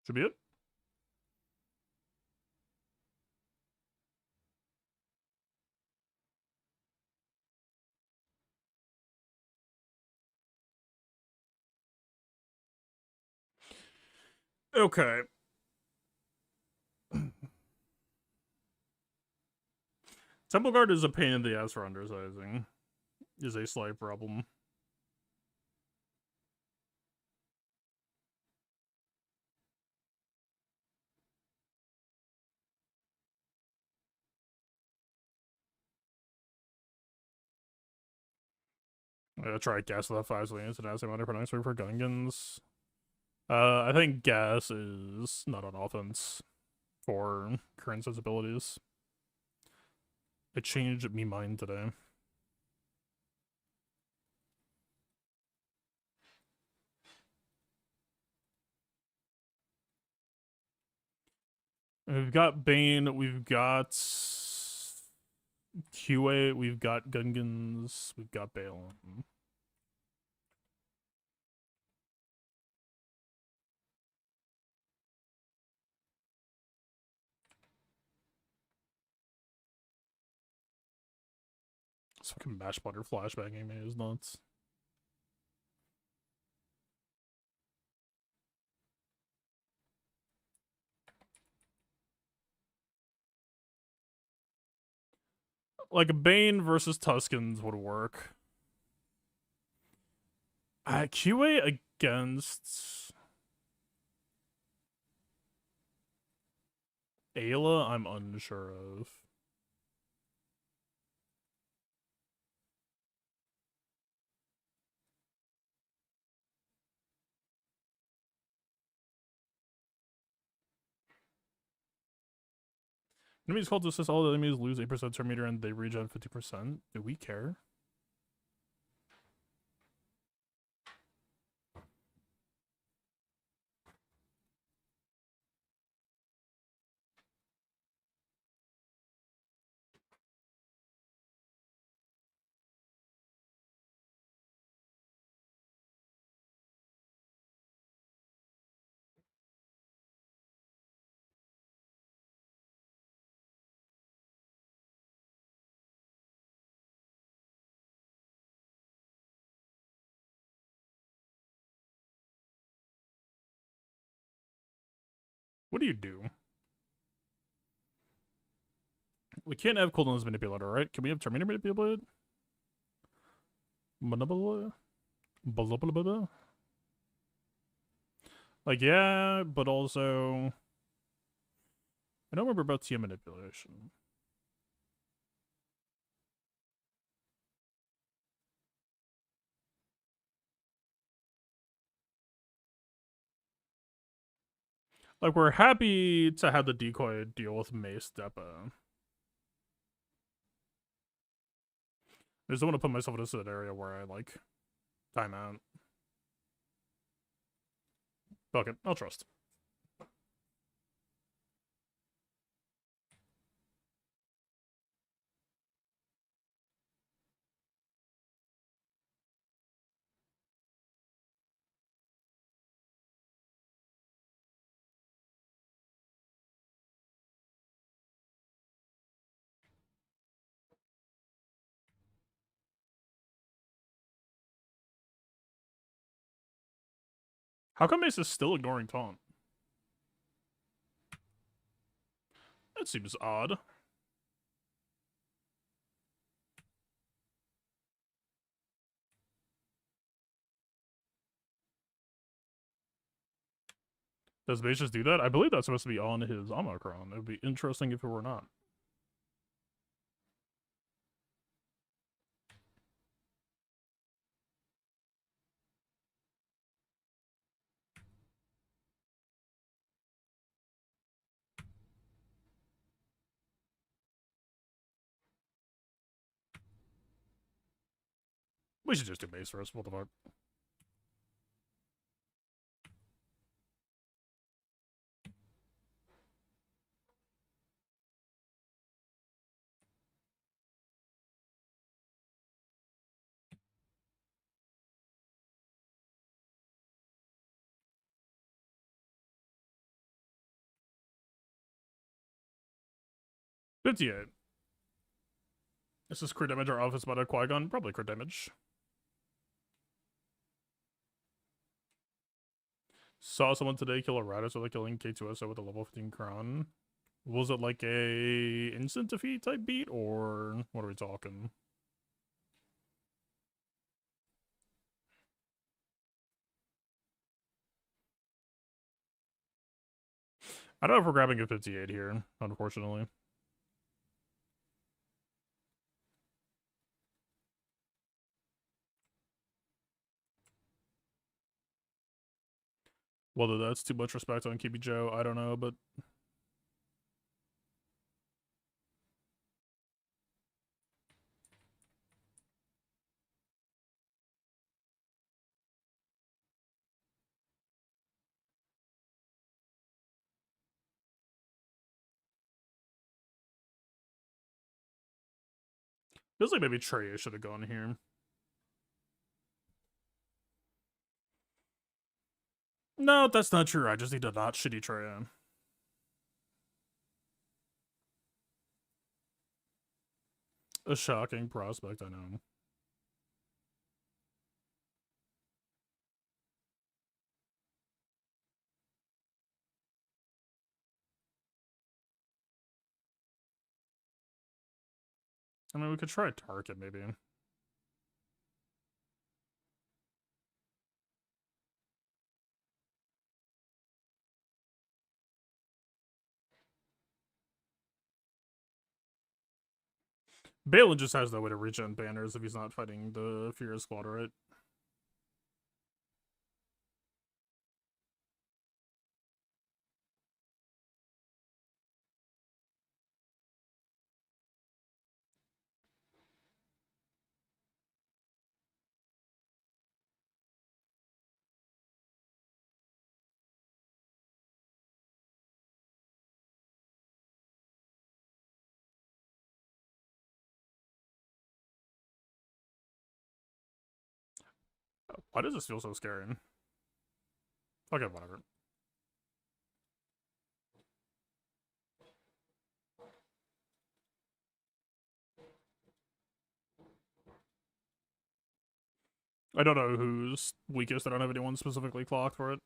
Should be it. Okay. Temple Guard is a pain in the ass for undersizing. Is a slight problem. I'm gonna try gas without 5 swings and ask him under for next week for Gungans. I think gas is not on offense for current sensibilities. It changed me mind today. We've got Bane, we've got QA, we've got Gungans, we've got Balin. This fucking mash butter flashbanging me is nuts. Like a Bane versus Tuskens would work. QA against Ayla, I'm unsure of. Enemies called to assist all the enemies lose 8% turn meter and they regen 50%. Do we care? What do you do? We can't have cooldowns manipulator, right? Can we have Terminator manipulated? Like, yeah, but also... I don't remember about TM manipulation. Like, we're happy to have the decoy deal with Mace Depa. I just don't want to put myself in a scenario where I, like, time out. Fuck it, I'll trust. How come Mace is still ignoring taunt? That seems odd. Does Mace just do that? I believe that's supposed to be on his Omicron. It would be interesting if it were not. We should just do Mace first. What the fuck? $58. This is crit damage or office spotted Qui-Gon? Probably crit damage. Saw someone today kill a Raditz with killing K2SO with a level 15 crown. Was it like a instant defeat type beat, or what are we talking? I don't know if we're grabbing a 58 here, unfortunately. Whether that's too much respect on KB Joe, I don't know, but feels like maybe Trey should have gone here. No, that's not true. I just need to not shitty Trey. A shocking prospect, I know. I mean, we could try Target, maybe. Balin just has no way to regen banners if he's not fighting the Furious Squad, right? Why does this feel so scary? Okay, whatever. I don't know who's weakest. I don't have anyone specifically clocked for it.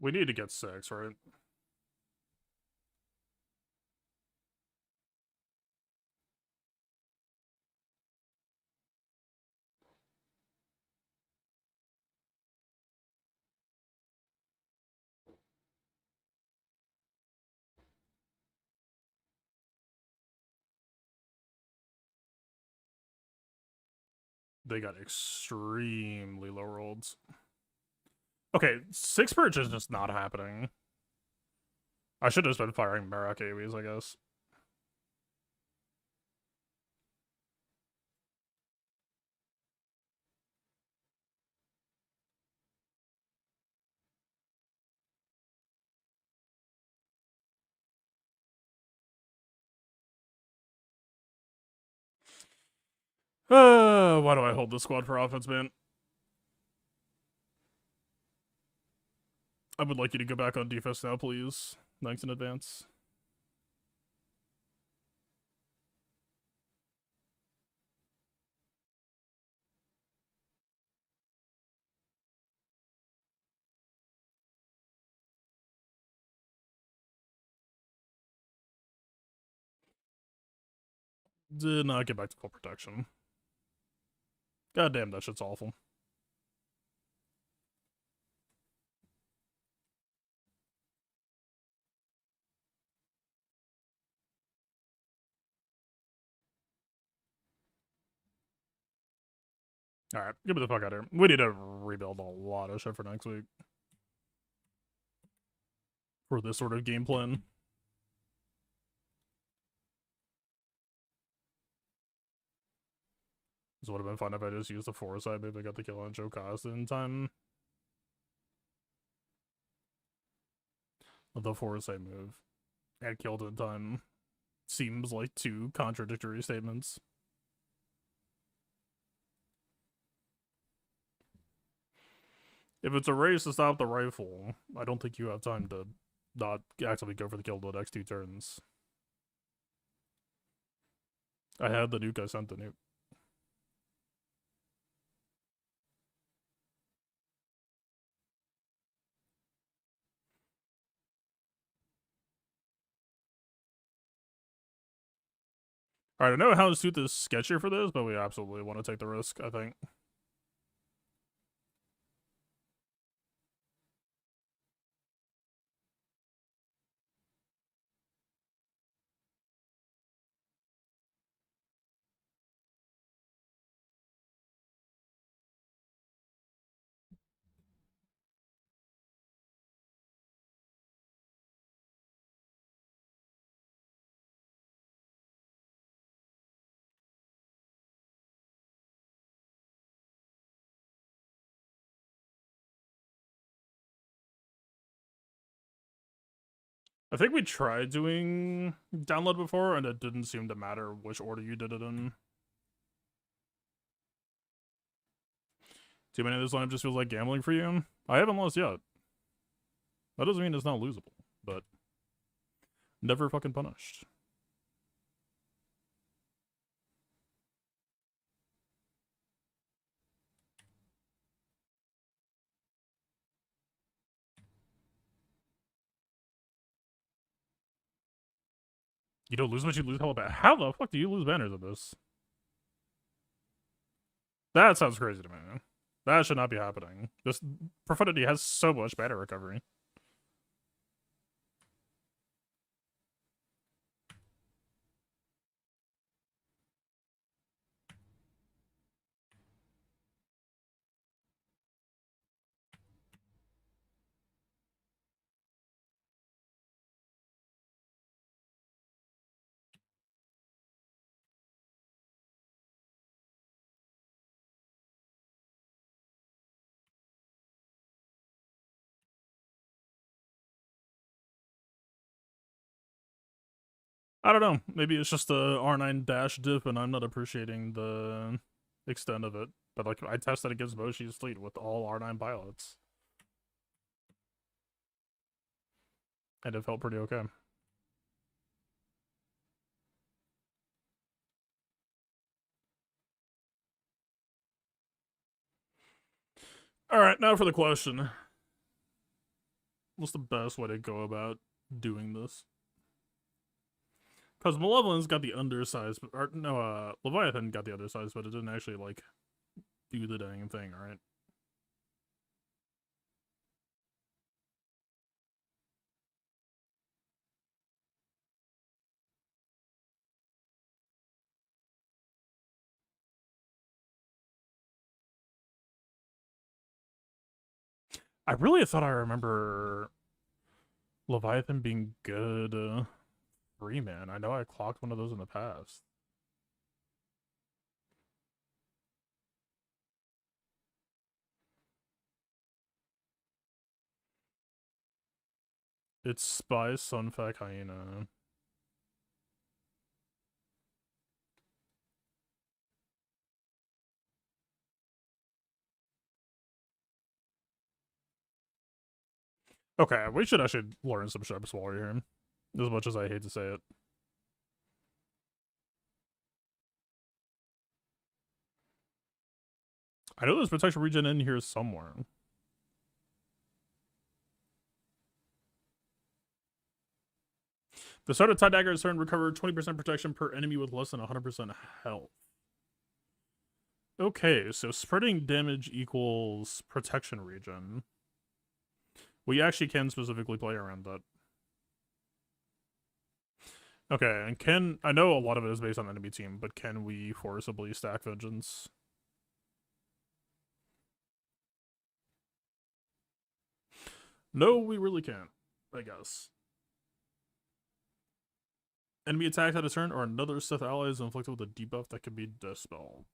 We need to get 6, right? They got extremely low rolls. Okay, 6 perch is just not happening. I should have just been firing Merak AoEs, I guess. Why do I hold the squad for offense, man? I would like you to go back on defense now, please. Thanks in advance. Did not get back to full protection. God damn, that shit's awful. Alright, get me the fuck out of here. We need to rebuild a lot of shit for next week. For this sort of game plan. This would have been fun if I just used the foresight. Maybe I got the kill on Joe Costa in time. The foresight move. And killed in time. Seems like 2 contradictory statements. If it's a race to stop the rifle, I don't think you have time to not actively go for the kill the next 2 turns. I had the nuke, I sent the nuke. Alright, I know how to suit is sketchier for this, but we absolutely want to take the risk, I think. I think we tried doing download before, and it didn't seem to matter which order you did it in. Too many of this lineup just feels like gambling for you. I haven't lost yet. That doesn't mean it's not losable, but never fucking punished. You don't lose much, you lose hella bad. How the fuck do you lose banners in this? That sounds crazy to me. That should not be happening. This Profundity has so much banner recovery. I don't know. Maybe it's just a R9 dash dip and I'm not appreciating the extent of it. But like I tested against Moshi's fleet with all R9 pilots. And it felt pretty okay. Alright, now for the question. What's the best way to go about doing this? Because Malevolence got the undersized, or no, Leviathan got the undersized, but it didn't actually, like, do the dang thing, right? I really thought I remember Leviathan being good 3-man. I know I clocked one of those in the past. It's Spy, Sunfac, Hyena. Okay, we should actually learn some ships while we're here. As much as I hate to say it. I know there's protection regen in here somewhere. The start of Tide Dagger is turn recover 20% protection per enemy with less than 100% health. Okay, so spreading damage equals protection regen. We actually can specifically play around that. Okay, and I know a lot of it is based on enemy team, but can we forcibly stack Vengeance? No, we really can't, I guess. Enemy attack at a turn or another Sith ally is inflicted with a debuff that can be dispelled.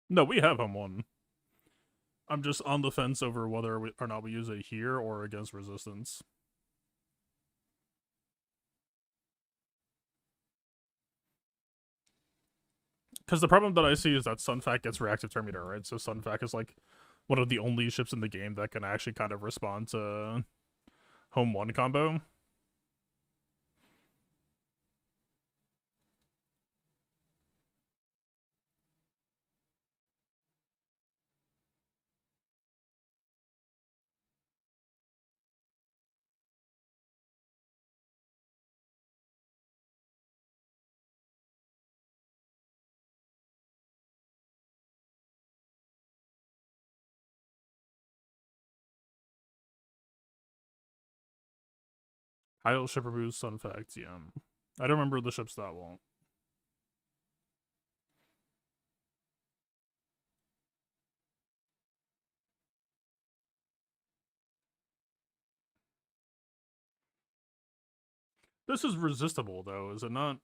No, we have him one. I'm just on the fence over whether or not we use it here or against resistance. Because the problem that I see is that Sunfac gets reactive turn meter, right? So Sunfac is like one of the only ships in the game that can actually kind of respond to home 1 combo. Idle ship removes Sunfac, yeah. I don't remember the ships that well. This is resistible, though, is it not?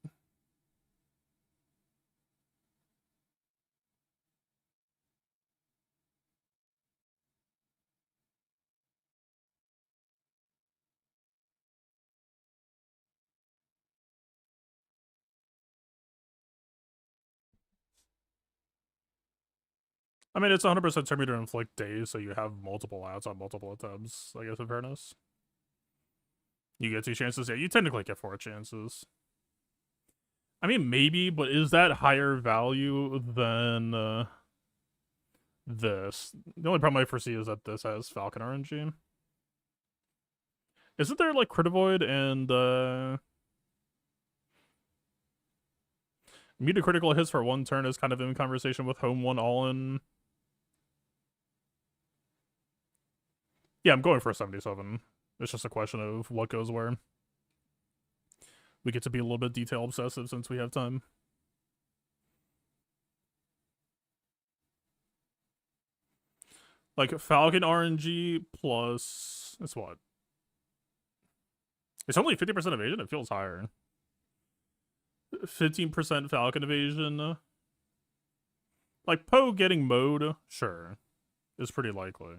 I mean, it's 100% turn meter inflict days, so you have multiple outs on multiple attempts, I guess, in fairness. You get 2 chances? Yeah, you technically get 4 chances. I mean, maybe, but is that higher value than this? The only problem I foresee is that this has Falcon RNG. Isn't there like Critivoid and muted critical hits for one turn is kind of in conversation with home one all in? Yeah, I'm going for a 77. It's just a question of what goes where. We get to be a little bit detail obsessive since we have time. Like Falcon RNG plus it's what? It's only 50% evasion. It feels higher. 15% Falcon evasion. Like Poe getting mode, sure, is pretty likely.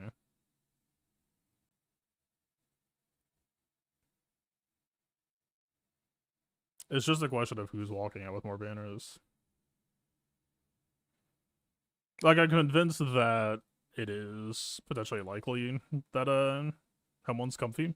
It's just a question of who's walking out with more banners. Like, I'm convinced that it is potentially likely that someone's comfy.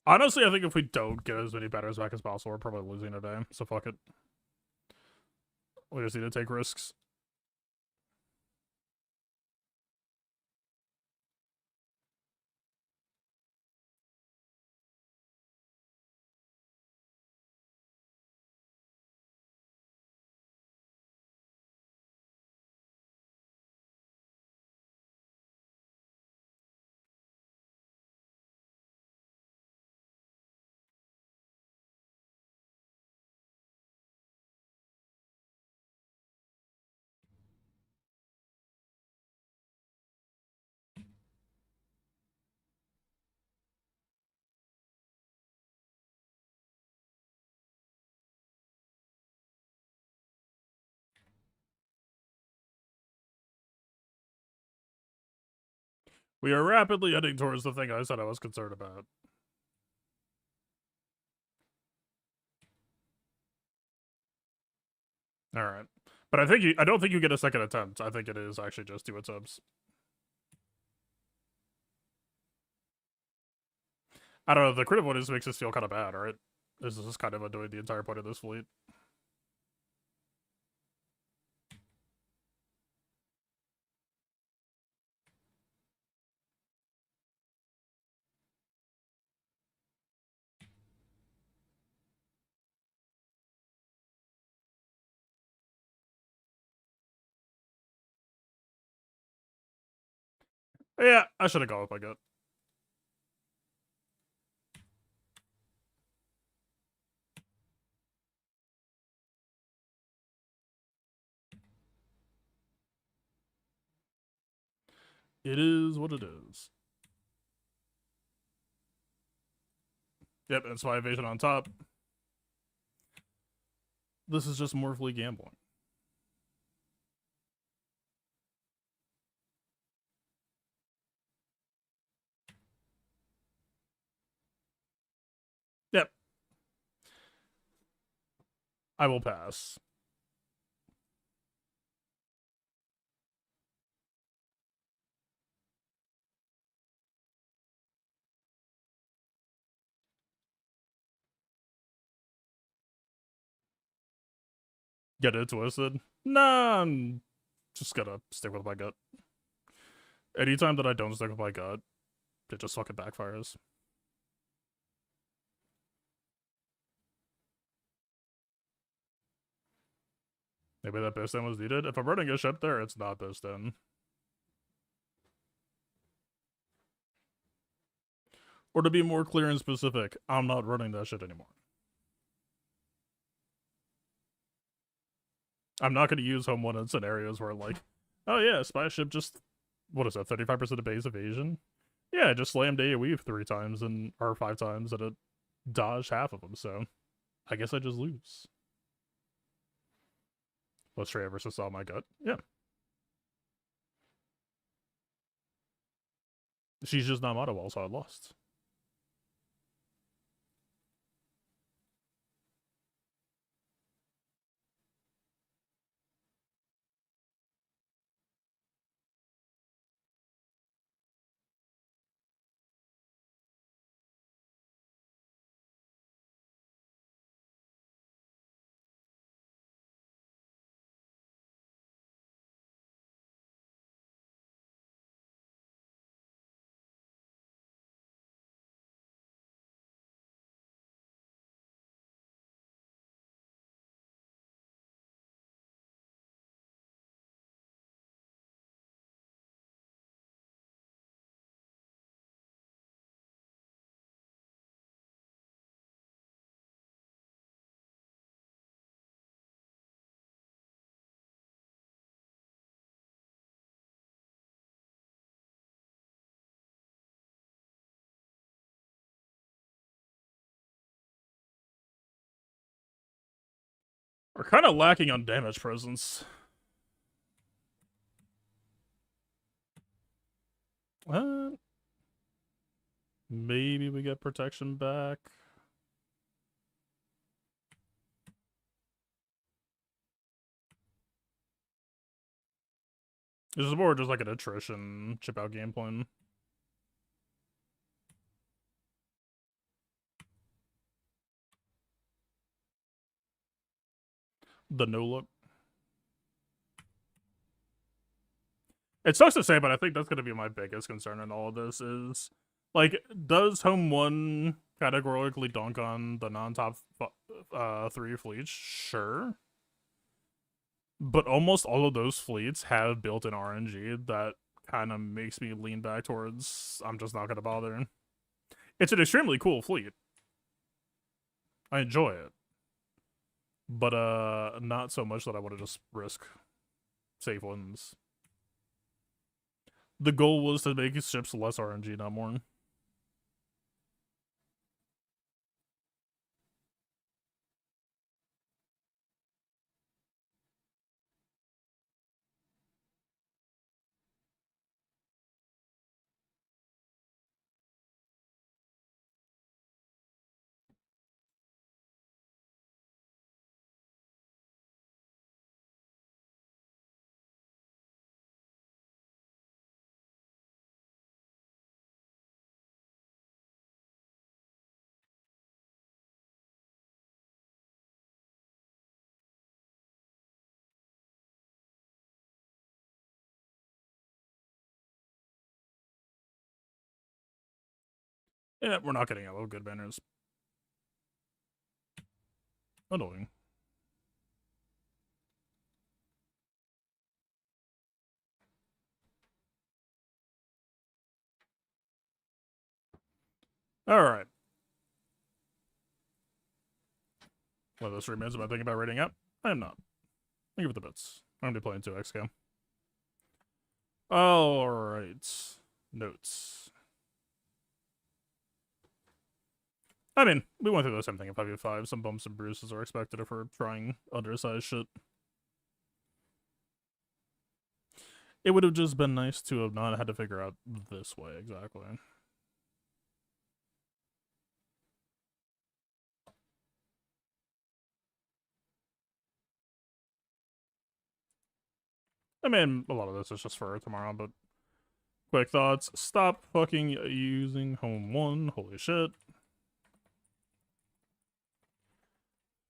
Honestly, I think if we don't get as many batters back as possible, we're probably losing today. So fuck it. We just need to take risks. We are rapidly heading towards the thing I said I was concerned about. All right, but I don't think you get a second attempt. I think it is actually just 2 attempts. I don't know. The critical just makes us feel kind of bad, right? This is kind of annoying the entire point of this fleet. Yeah, I should have gone with my gut. It is what it is. Yep, that's my evasion on top. This is just morphly gambling. Yep. I will pass. Get it twisted? Nah, I'm just gonna stick with my gut. Anytime that I don't stick with my gut, it just fucking backfires. Maybe that piston was needed. If I'm running a ship there, it's not piston. Or to be more clear and specific, I'm not running that shit anymore. I'm not going to use home one in scenarios where, like, oh yeah, spy ship just, what is that, 35% of base evasion? Yeah, just slammed AoE 3 times and or 5 times and it dodge half of them, so I guess I just lose. Let's try versus All My Gut. Yeah. She's just not mono wall, so I lost. We're kind of lacking on damage presence. Maybe we get protection back. This is more just like an attrition chip out game plan. The no look. It sucks to say, but I think that's going to be my biggest concern in all of this is, like, does home one categorically dunk on the non-top 3 fleets? Sure. But almost all of those fleets have built-in RNG that kind of makes me lean back towards I'm just not going to bother. It's an extremely cool fleet. I enjoy it. But not so much that I want to just risk safe wins. The goal was to make ships less RNG, not more. Yeah, we're not getting yellow good banners. Annoying. Alright. One of those 3 minutes am I thinking about rating up? I am not. I'll give it the bits. I'm gonna be playing 2x game. Alright. Notes. I mean, we went through the same thing in 5v5. Some bumps and bruises are expected if we're trying undersized shit. It would have just been nice to have not had to figure out this way exactly. I mean, a lot of this is just for tomorrow, but quick thoughts. Stop fucking using home one. Holy shit.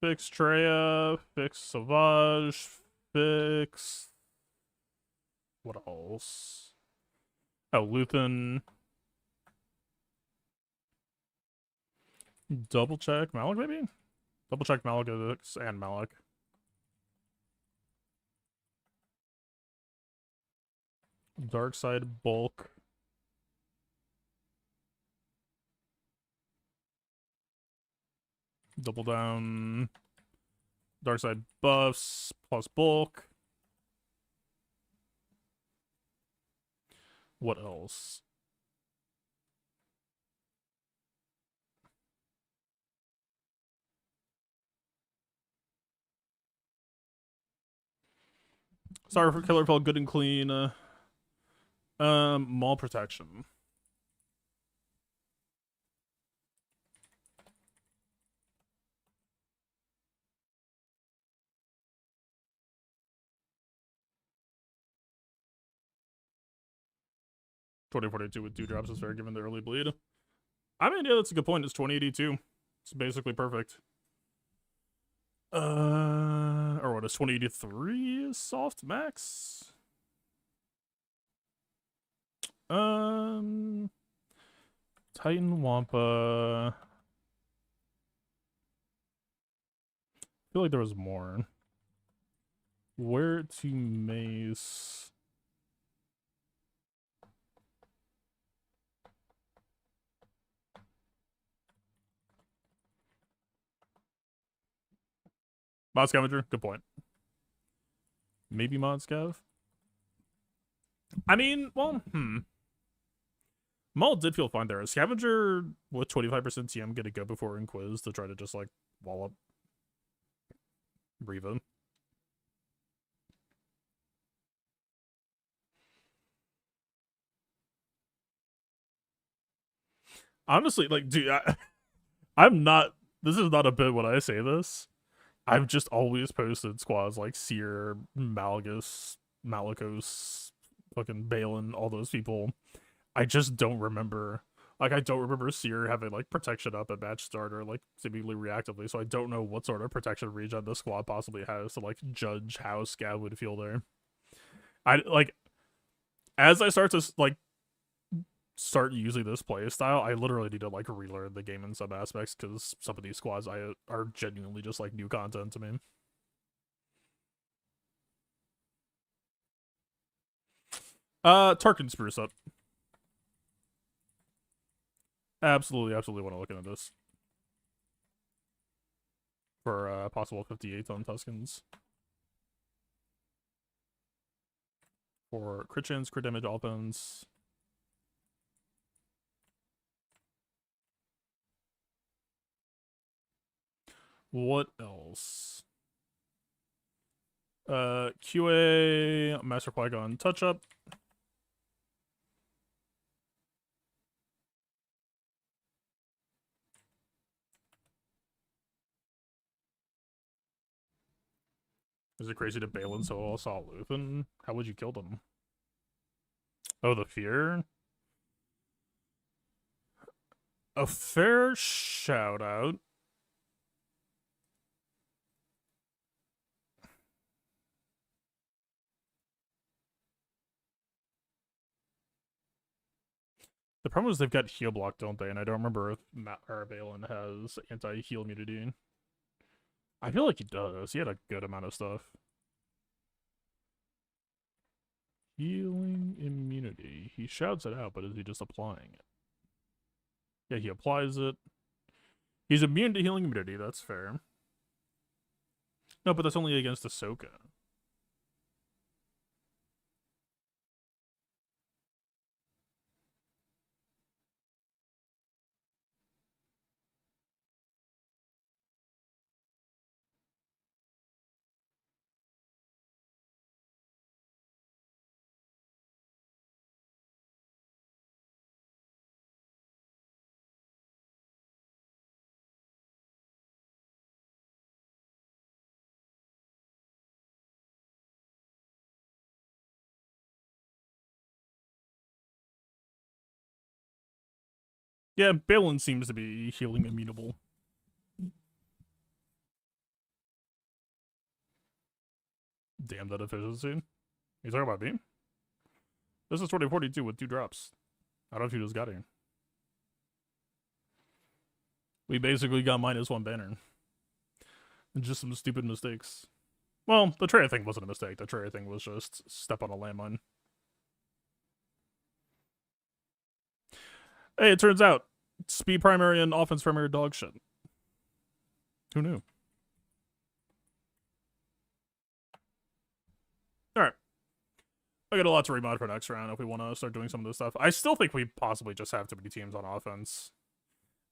Fix Treya. Fix Sauvage. Fix... What else? Oh, Luthen. Double check Malik, maybe? Double check Malik and Malik. Dark side bulk. Double down. Dark side buffs plus bulk. What else? Sorry for Killer felt good and clean. Mall protection. $2042 with 2 drops is fair given the early bleed. I mean, yeah, that's a good point. It's 2082. It's basically perfect. Or what is 2083 soft max? Titan Wampa. I feel like there was more. Where to Mace? Mod Scavenger? Good point. Maybe Mod Scav? I mean, well, Maul did feel fine there. Scavenger with 25% TM gonna go before Inquiz to try to just, like, wall up Riva. Honestly, like, dude, I'm not. This is not a bit when I say this. I've just always posted squads like Seer, Malgus, Malikos, fucking Balin, all those people. I just don't remember. Like, I don't remember Seer having, like, protection up at match start or, like, seemingly reactively, so I don't know what sort of protection regen the squad possibly has to, like, judge how Scav would feel there. Like, as I start to, like, start using this play style, I literally need to, like, relearn the game in some aspects, because some of these squads are genuinely just, like, new content to me. Tarkin spruce up. Absolutely want to look into this. For possible 58 on Tuskens. For crit chance, crit damage, offense. What else? QA, Master Qui-Gon touch up. Is it crazy to Balin so assault Luthen? How would you kill them? Oh, the fear? A fair shout out. The problem is they've got heal block, don't they? And I don't remember if Balin has anti-heal immunity. I feel like he does. He had a good amount of stuff. Healing immunity. He shouts it out, but is he just applying it? Yeah, he applies it. He's immune to healing immunity, that's fair. No, but that's only against Ahsoka. Yeah, Balin seems to be healing immutable. Damn that efficiency. You talking about me? This is 2042 with 2 drops. I don't know if you just got here. We basically got -1 banner. And just some stupid mistakes. Well, the Trey thing wasn't a mistake. The Trey thing was just step on a landmine. Hey, it turns out speed primary and offense primary dog shit. Who knew? Alright. I got a lot to remod for next round if we want to start doing some of this stuff. I still think we possibly just have too many teams on offense.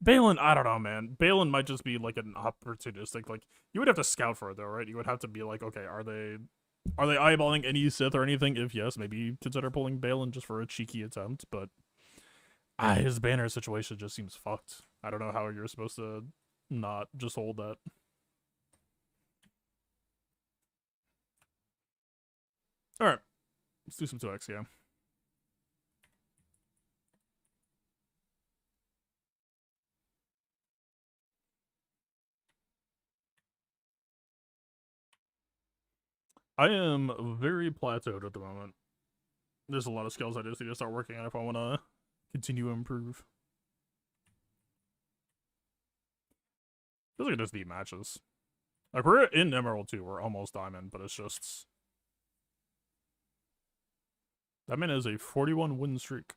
Balin, I don't know, man. Balin might just be like an opportunistic, like, you would have to scout for it though, right? You would have to be like, okay, are they Are they eyeballing any Sith or anything? If yes, maybe consider pulling Balin just for a cheeky attempt. But his banner situation just seems fucked. I don't know how you're supposed to not just hold that. All right, let's do some 2x. Yeah. I am very plateaued at the moment. There's a lot of skills I just need to start working on if I want to continue to improve. Feels like it just need matches. Like, we're in Emerald 2, we're almost Diamond, but it's just... That man is a 41 win streak.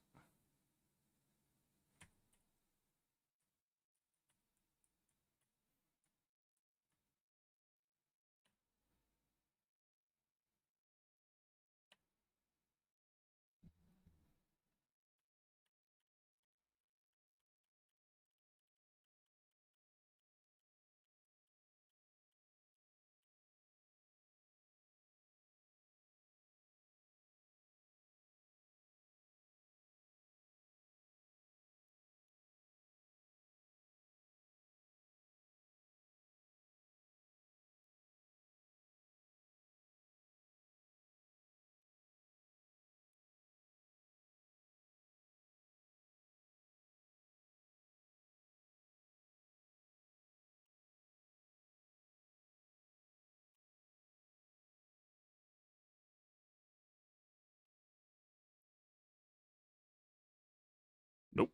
Nope.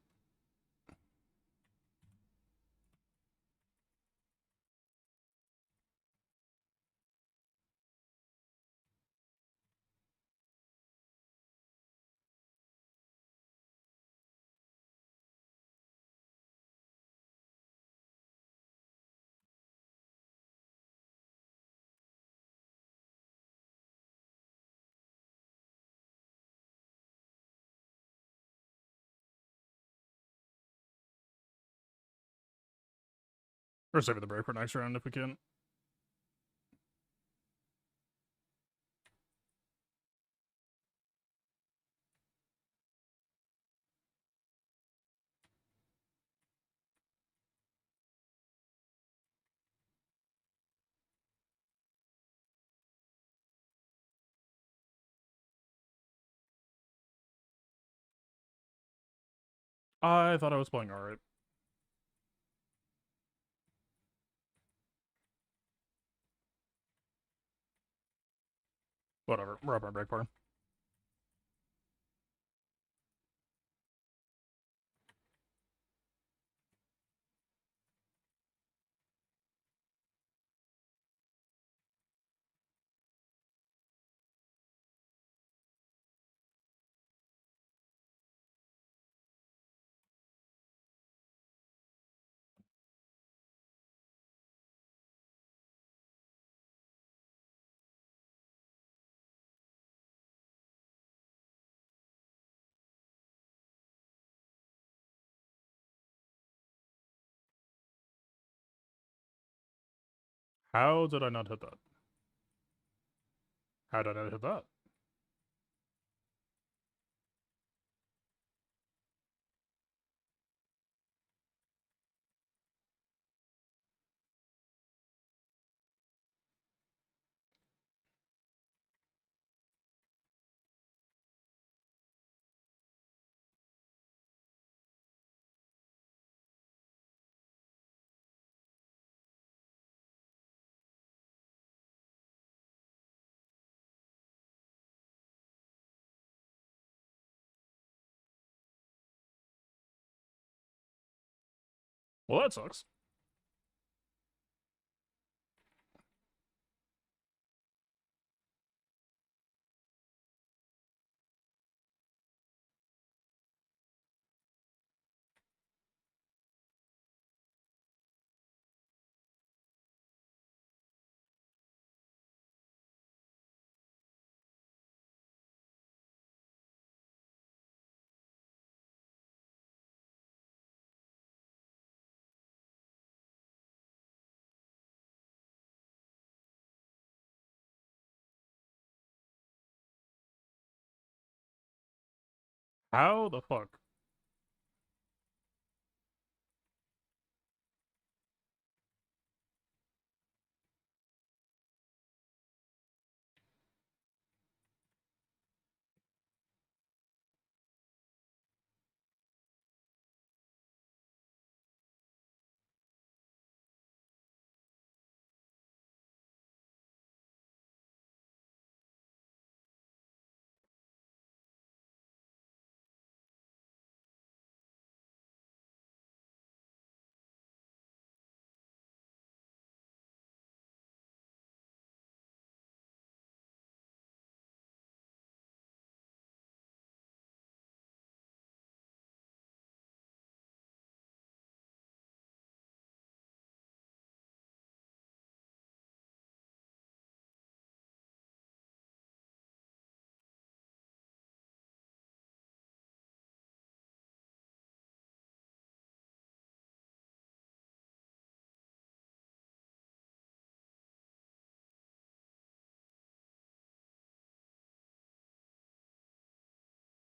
We're saving the break for next round if we can. I thought I was playing alright. Whatever, we're up on break part. How did I not hit that? How did I not hit that? Well, that sucks. How the fuck?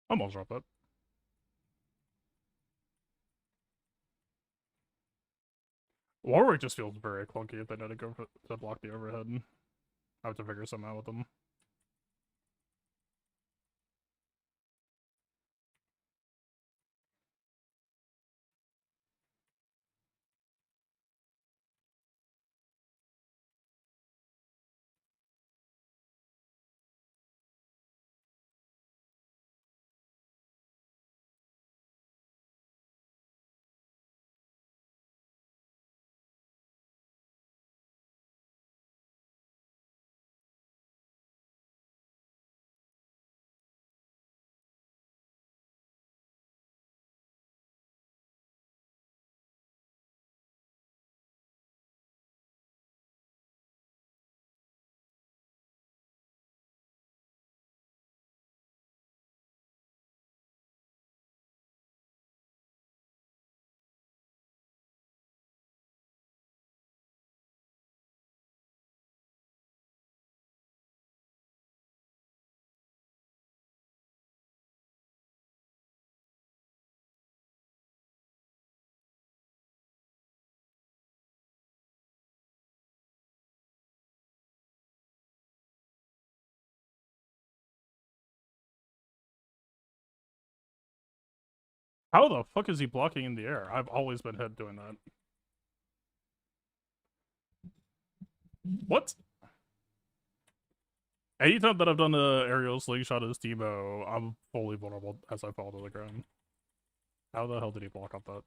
Almost drop it. Warwick just feels very clunky if they know to go for, to block the overhead. I have to figure something out with them. How the fuck is he blocking in the air? I've always been head doing that. What? Anytime that I've done the aerial slingshot as Teemo, I'm fully vulnerable as I fall to the ground. How the hell did he block up that?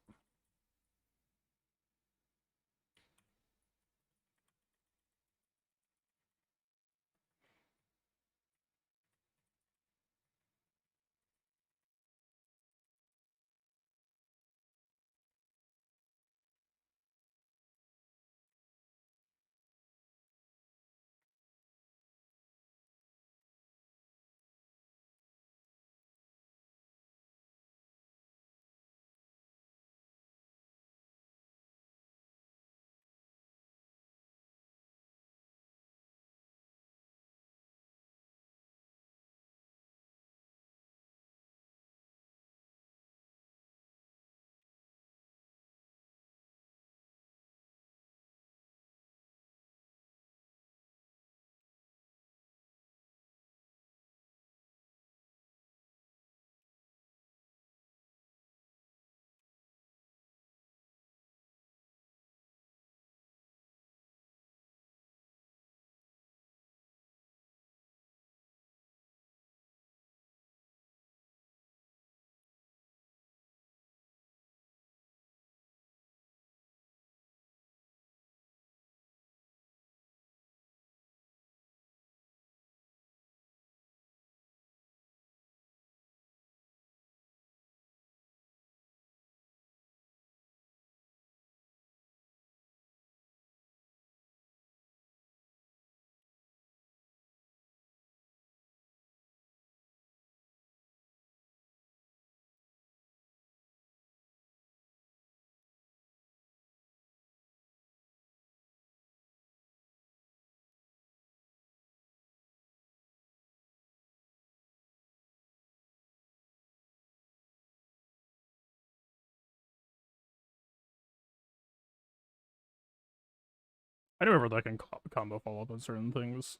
I remember that can combo follow up on certain things.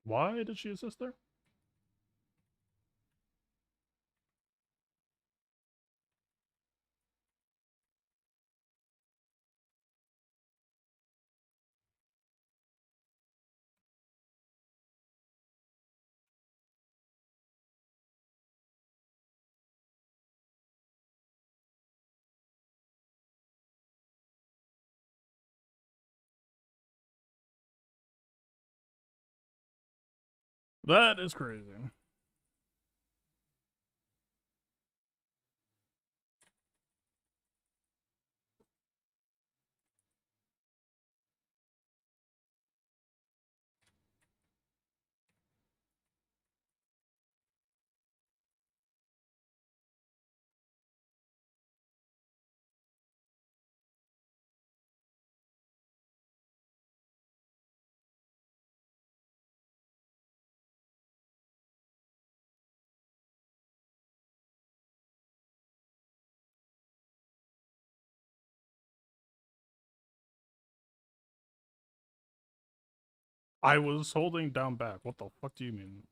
Why did she assist there? That is crazy. I was holding down back. What the fuck do you mean?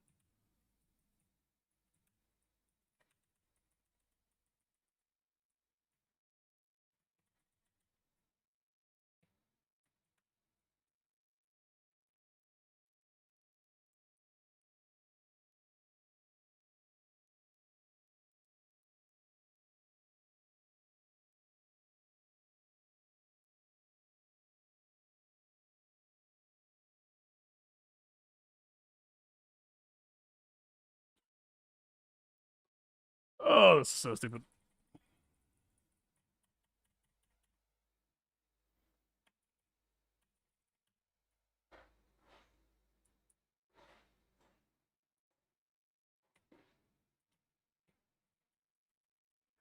Oh, this is so stupid.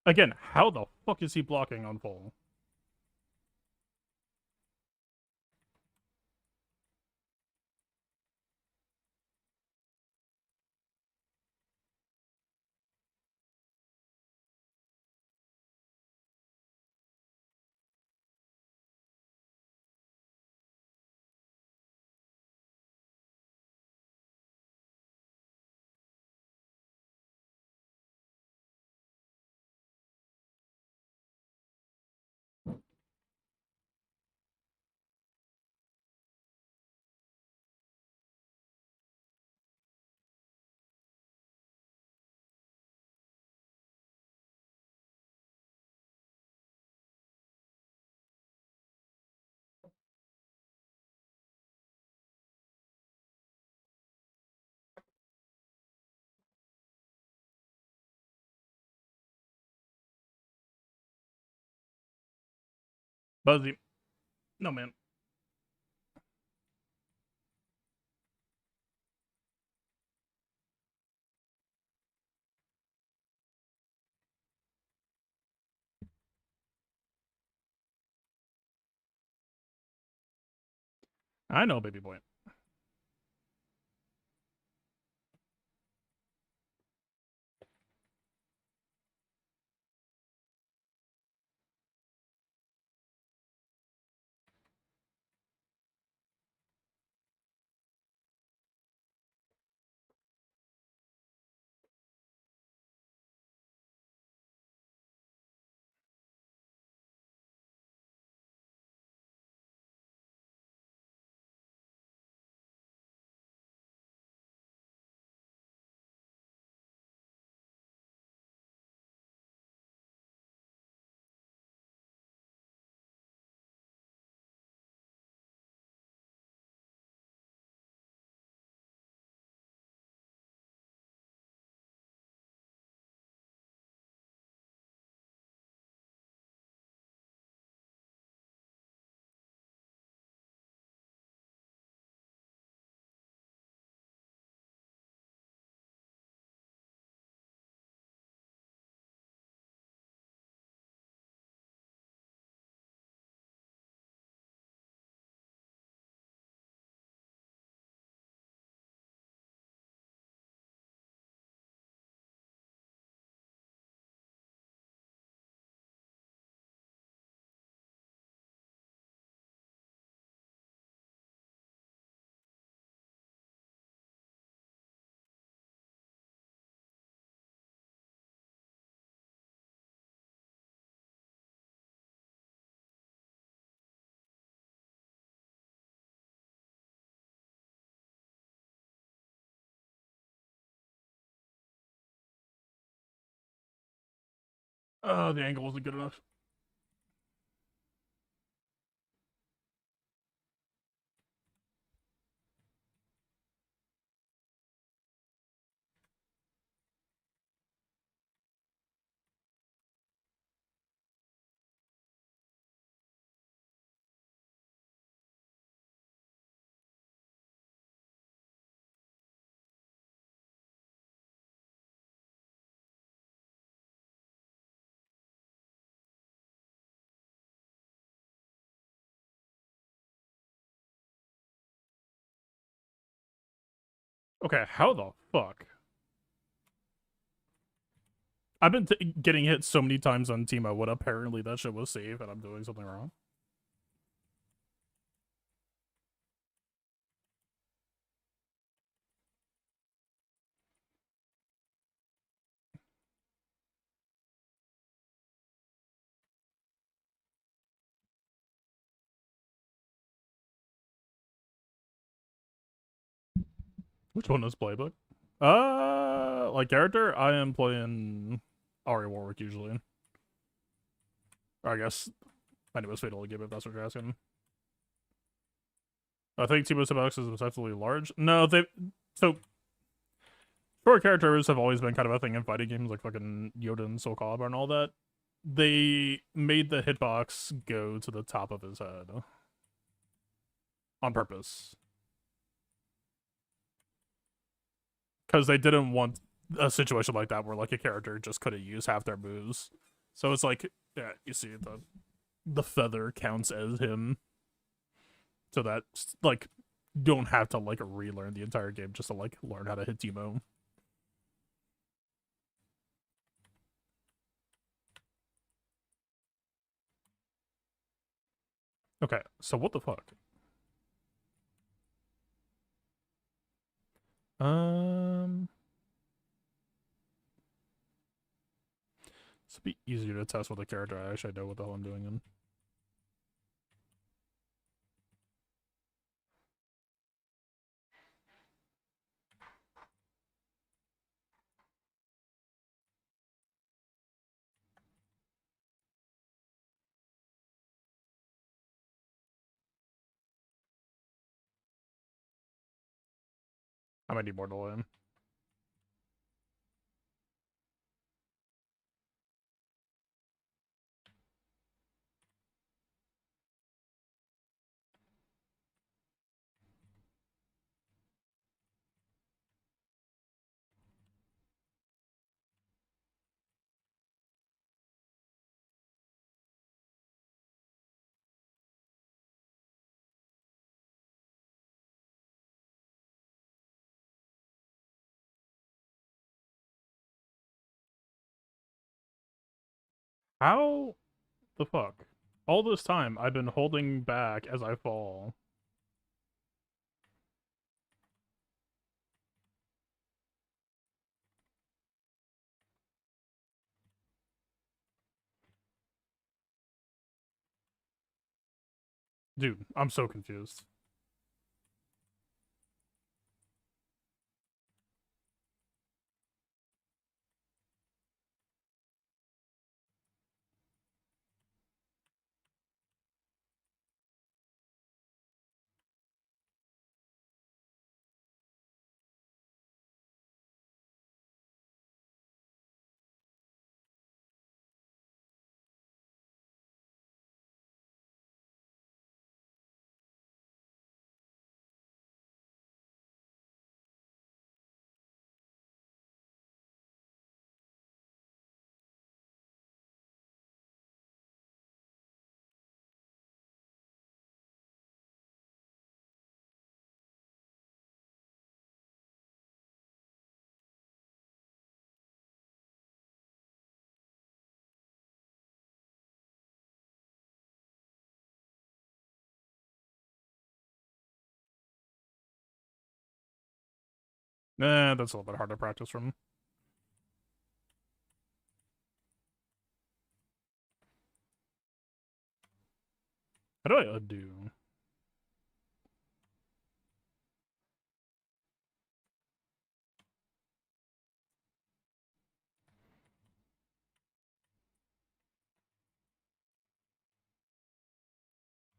Again, how the fuck is he blocking on full? Buzzy. No, man. I know, baby boy. The angle wasn't good enough. Okay, how the fuck? I've been getting hit so many times on Teemo when apparently that shit was safe and I'm doing something wrong. Which one is playbook? Like character, I am playing Ari Warwick usually. Or I guess my name is Fatal Game if that's what you're asking. I think Teemo Symbiotics is effectively large. No, they so short characters have always been kind of a thing in fighting games like fucking Yoda and Soul Calibur and all that. They made the hitbox go to the top of his head on purpose because they didn't want a situation like that where like a character just couldn't use half their moves. So it's like, yeah, you see the feather counts as him, so that like don't have to like relearn the entire game just to like learn how to hit Teemo. Okay, so what the fuck? Um, It's a bit easier to test with a character I actually know what the hell I'm doing in. I might need more delay. How the fuck? All this time I've been holding back as I fall. Dude, I'm so confused. Nah, that's a little bit hard to practice from. How do I undo?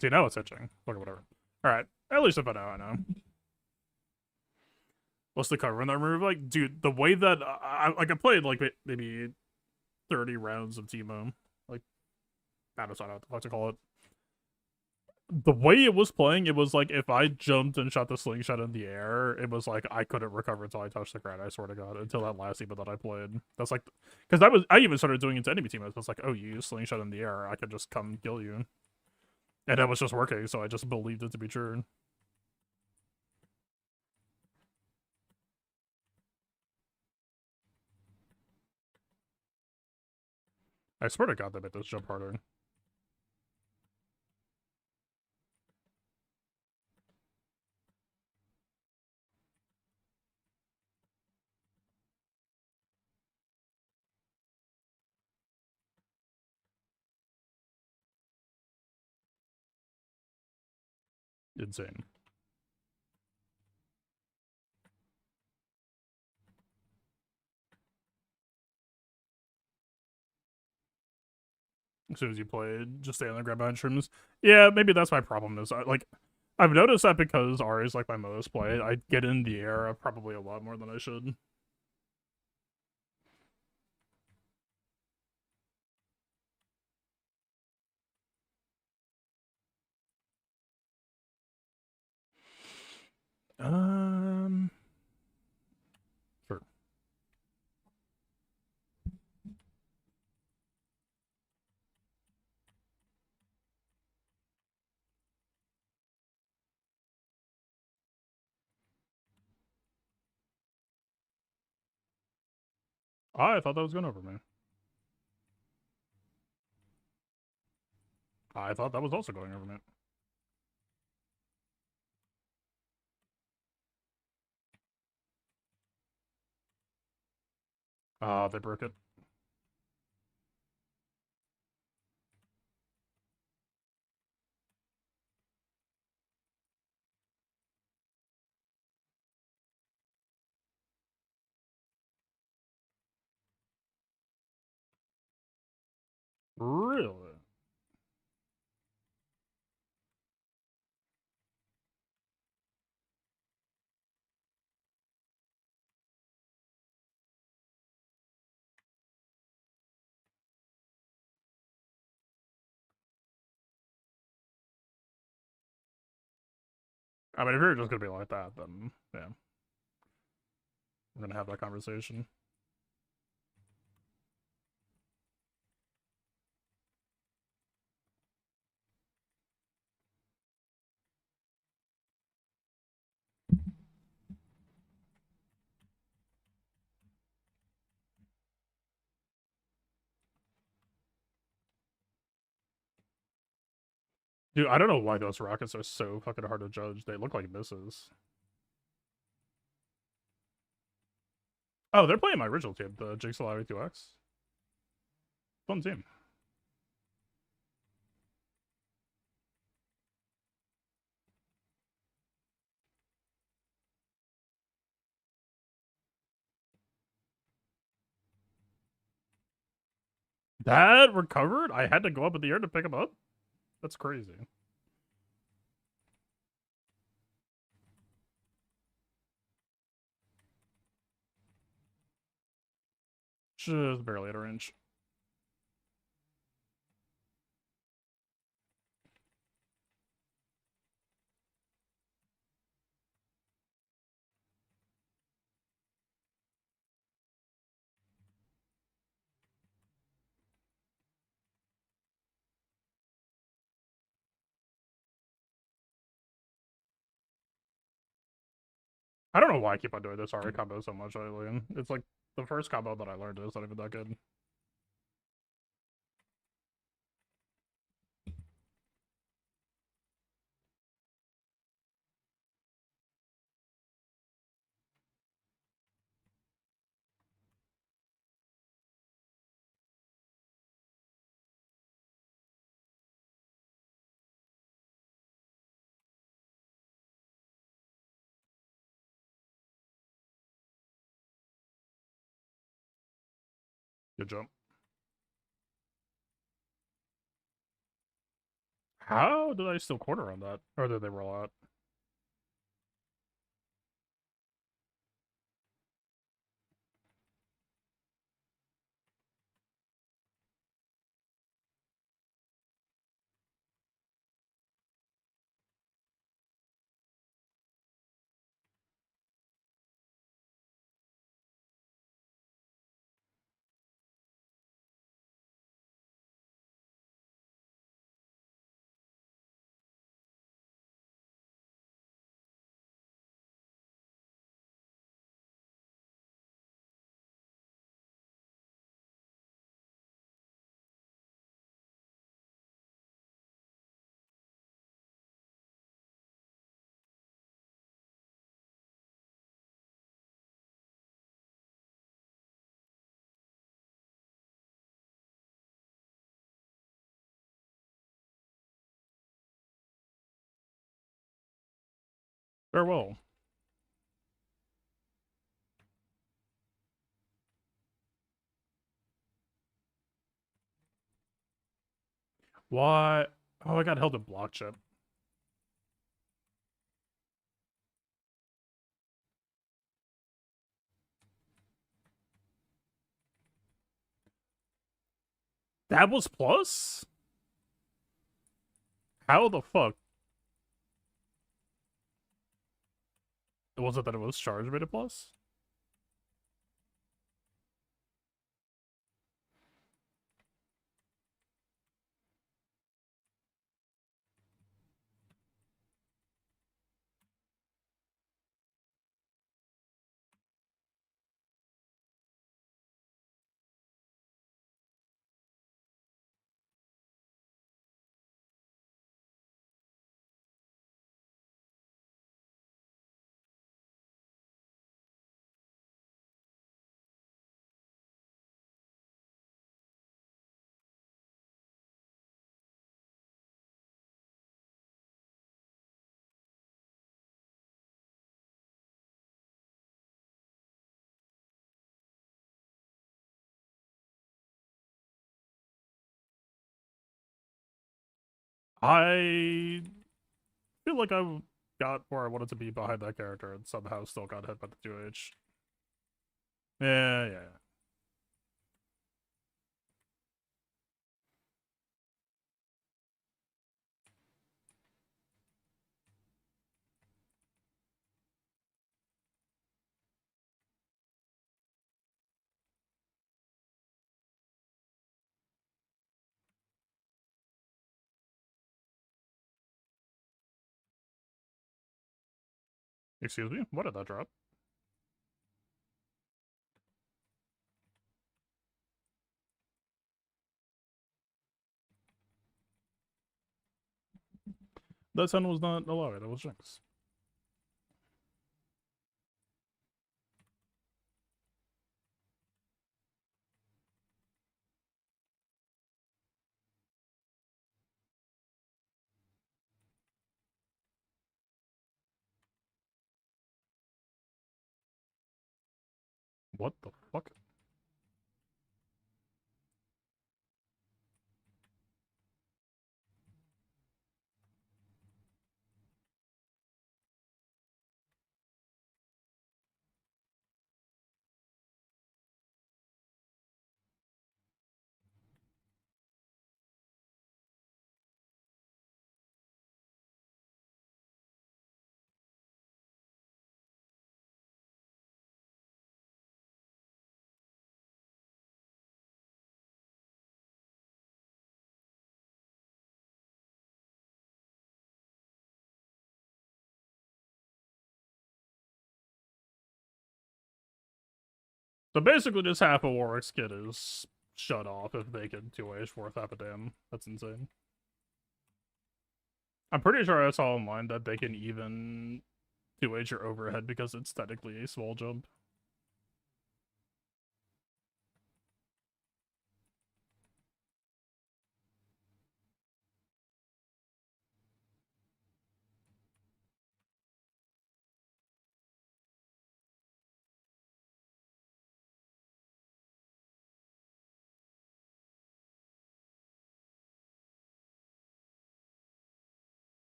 See, now it's itching. Look, whatever. Alright. At least if I know, I know. What's the cover in that move? Like, dude, the way that I played like maybe 30 rounds of Teemo. Like, I don't know what the fuck to call it. The way it was playing, it was like if I jumped and shot the slingshot in the air, it was like I couldn't recover until I touched the ground. I swear to God, until that last Eva that I played. That's like, because I even started doing it to enemy teammates. It's like, oh, you use slingshot in the air, I could just come kill you, and that was just working. So I just believed it to be true. I swear to God, they made this jump harder. Insane. As soon as you play, just stay on the grab behind shrooms. Yeah, maybe that's my problem. Is I've noticed that because Ari is like my most played, I get in the air probably a lot more than I should. Sure. I thought that was going over me. I thought that was also going over me. They broke it. Really? I mean, if you're just gonna be like that, then yeah, we're gonna have that conversation. Dude, I don't know why those rockets are so fucking hard to judge. They look like misses. Oh, they're playing my original team, the Jigsaw Lottery 2X. Fun team. That recovered? I had to go up in the air to pick him up? That's crazy. Just barely at a range. I don't know why I keep on doing this Ari combo so much lately. It's like the first combo that I learned is not even that good. Good jump. How did I still corner on that? Or did they roll out? Farewell. What? Oh, I got held in block chip. That was plus? How the fuck? Was it that it was charge made a plus? I feel like I got where I wanted to be behind that character and somehow still got hit by the 2H. Yeah. Excuse me? What did that drop? That sun was not allowed, that was Jinx. What the fuck? So basically just half a Warwick's kit is shut off if they can 2H worth half a damn. That's insane. I'm pretty sure I saw online that they can even 2H your overhead because it's technically a small jump.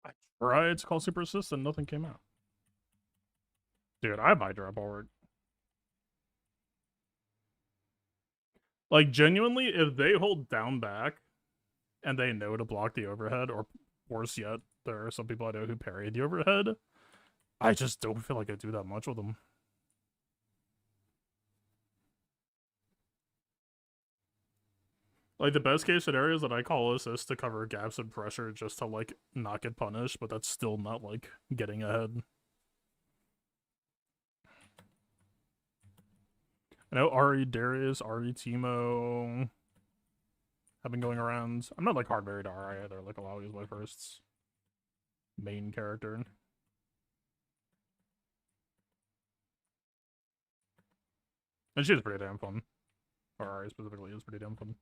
I tried to call Super Assist and nothing came out. Dude, I might drop forward. Like, genuinely, if they hold down back and they know to block the overhead, or worse yet, there are some people I know who parry the overhead, I just don't feel like I do that much with them. Like, the best case scenario is that I call assist to cover gaps and pressure just to, like, not get punished, but that's still not, like, getting ahead. I know Ari Darius, Ari Timo have been going around. I'm not, like, hard married to Ari either. Like, Alawi is my first main character. And she's pretty damn fun. Or Ari specifically is pretty damn fun.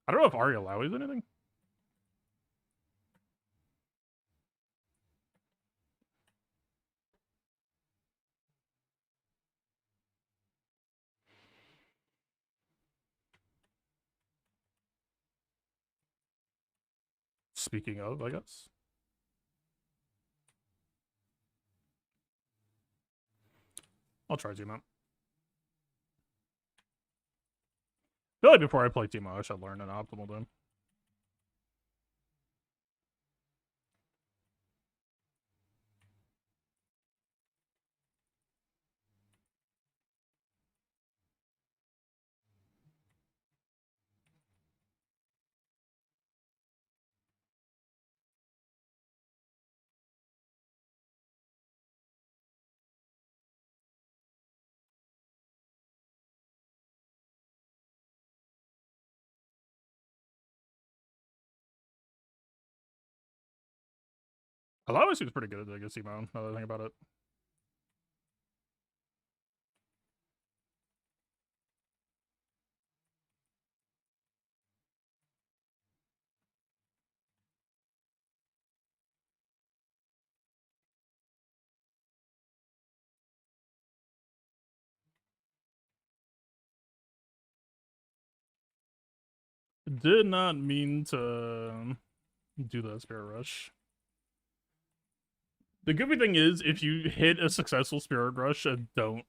I don't know if Ari Alawi is anything. Speaking of, I guess. I'll try Teemo. I feel like before I play Teemo, I should learn an optimal game. Alawi seems pretty good against Teemo, now that I think about it. Did not mean to do that Spirit Rush. The goofy thing is, if you hit a successful Spirit Rush and don't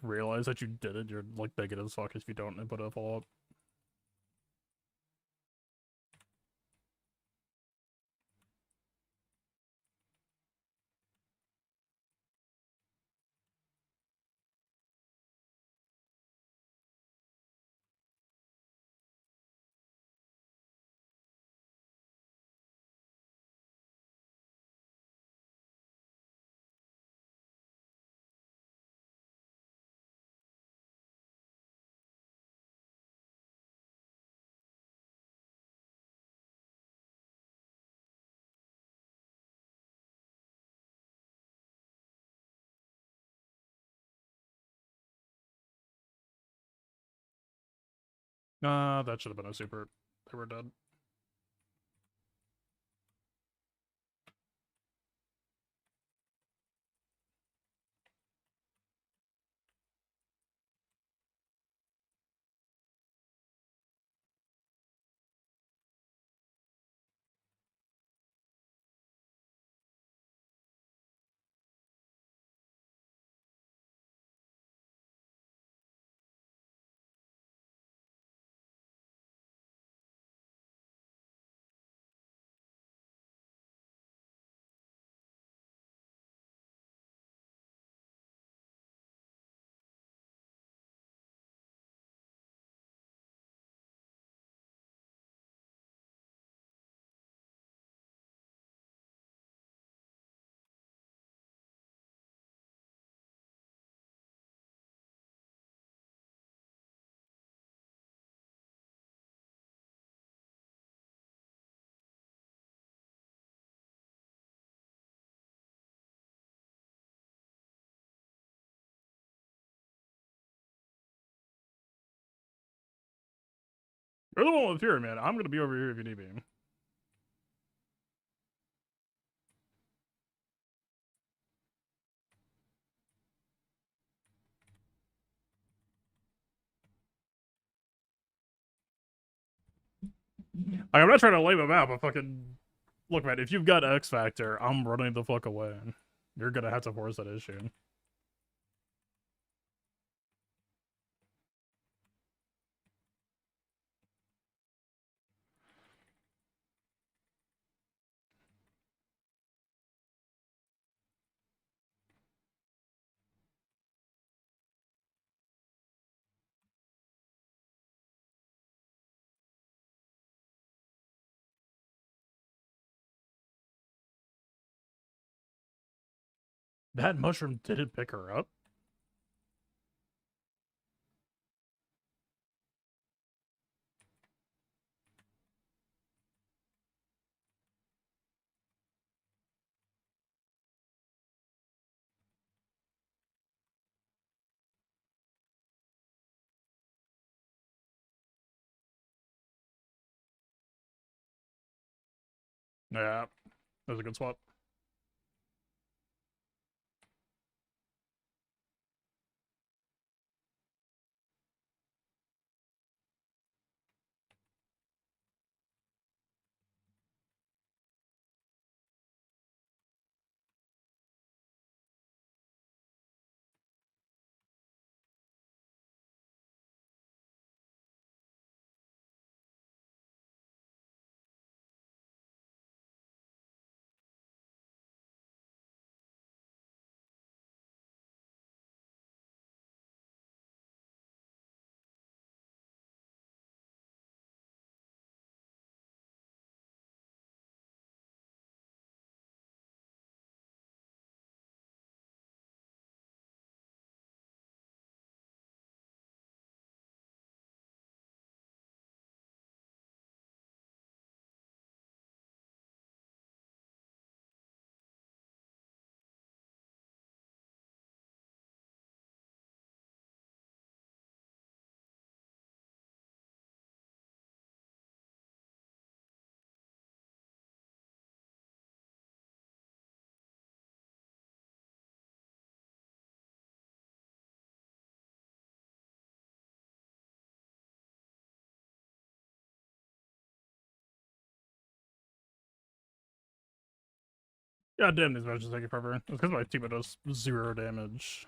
realize that you did it, you're like bigot as fuck if you don't put a follow up. That should have been a super. They were dead. You're the one with Fury, man. I'm gonna be over here if you need me. I'm not trying to lame him out, but fucking look, man. If you've got X Factor, I'm running the fuck away. You're gonna have to force that issue. That mushroom didn't pick her up. Yeah, that was a good swap. God damn, these matches take forever. It's because my teammate does 0 damage.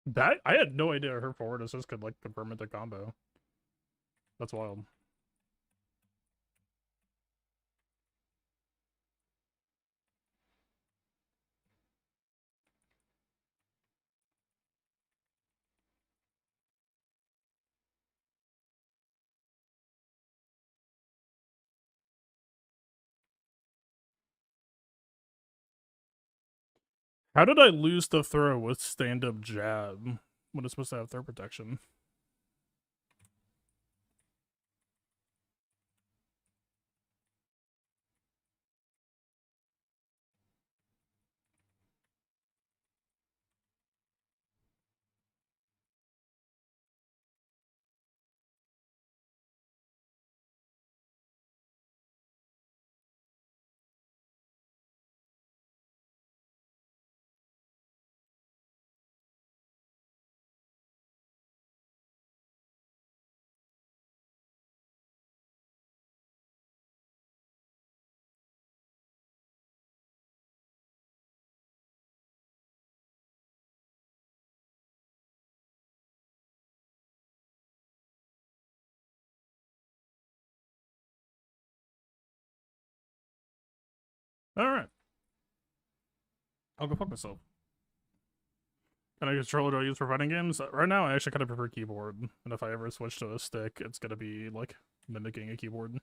That I had no idea her forward assist could like confirm it to combo. That's wild. How did I lose the throw with stand-up jab when it's supposed to have throw protection? All right, I'll go fuck myself. And a controller do I use for fighting games? Right now, I actually kind of prefer keyboard. And if I ever switch to a stick, it's gonna be like mimicking a keyboard.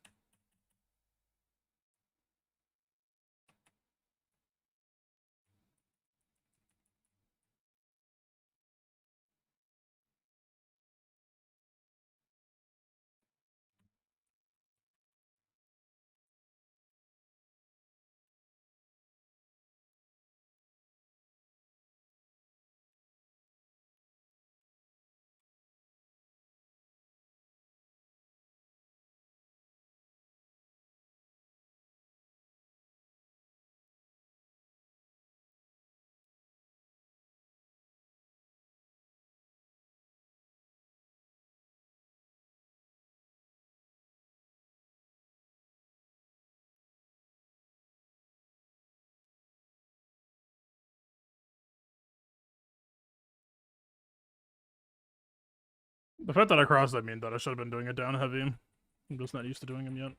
The fact that I crossed that mean that I should have been doing it down heavy. I'm just not used to doing them yet.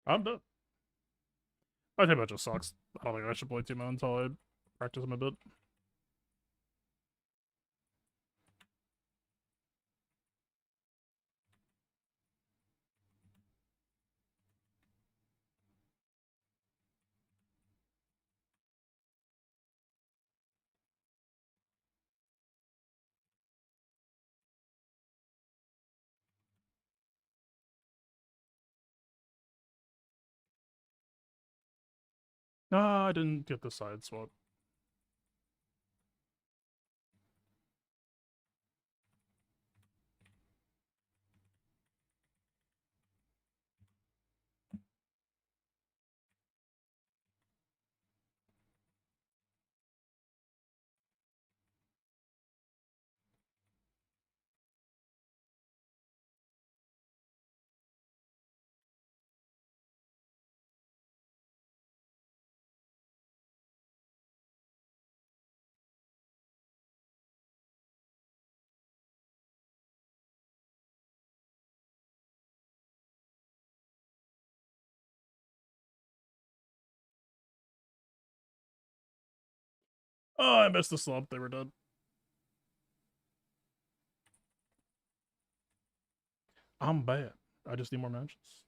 I'm done. I think that just sucks. I don't think I should play Teemo until I practice them a bit. Nah, I didn't get the side swap. Oh, I missed the slump. They were dead. I'm bad. I just need more matches.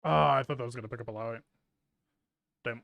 Ah, I thought that was gonna pick up a lot. Damn.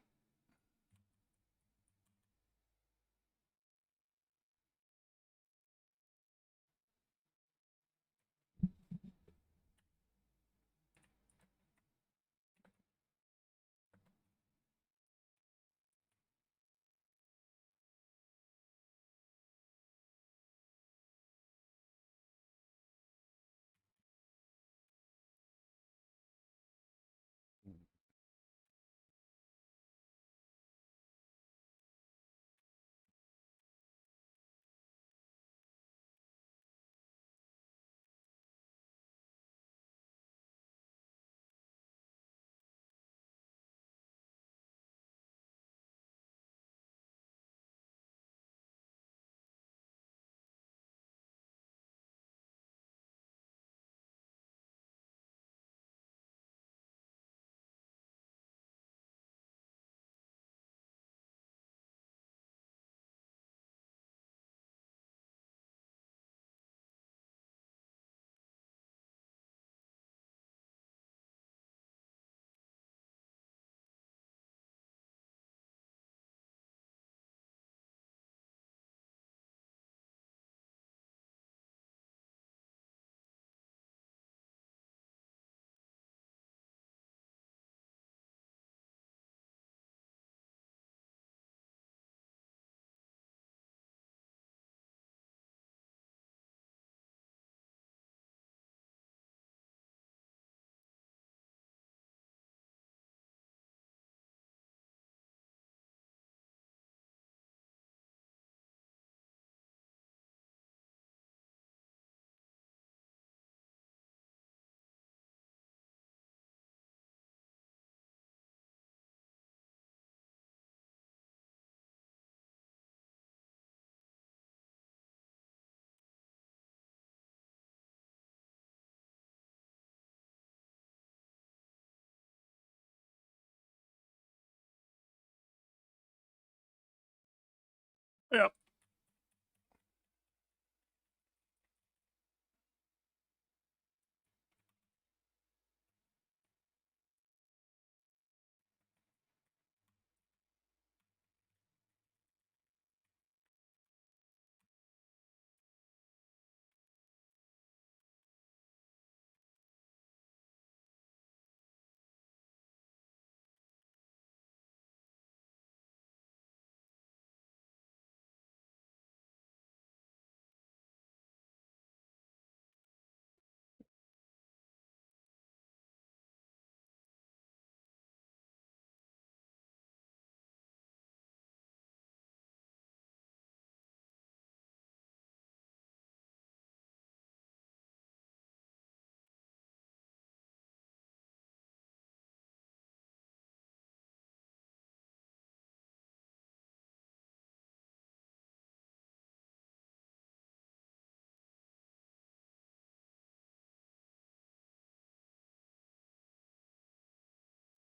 Yep.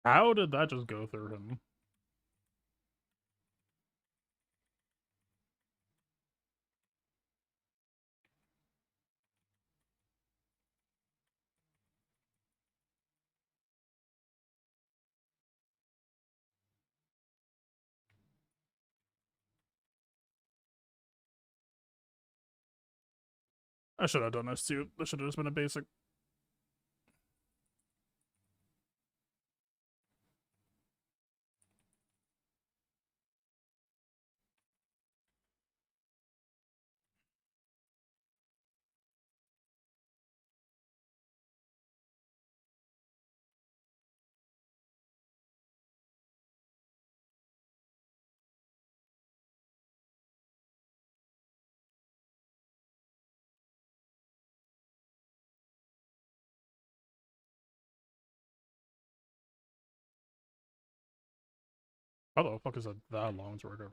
How did that just go through him? I should have done this too. This should have just been a basic. How the fuck is that long to recover?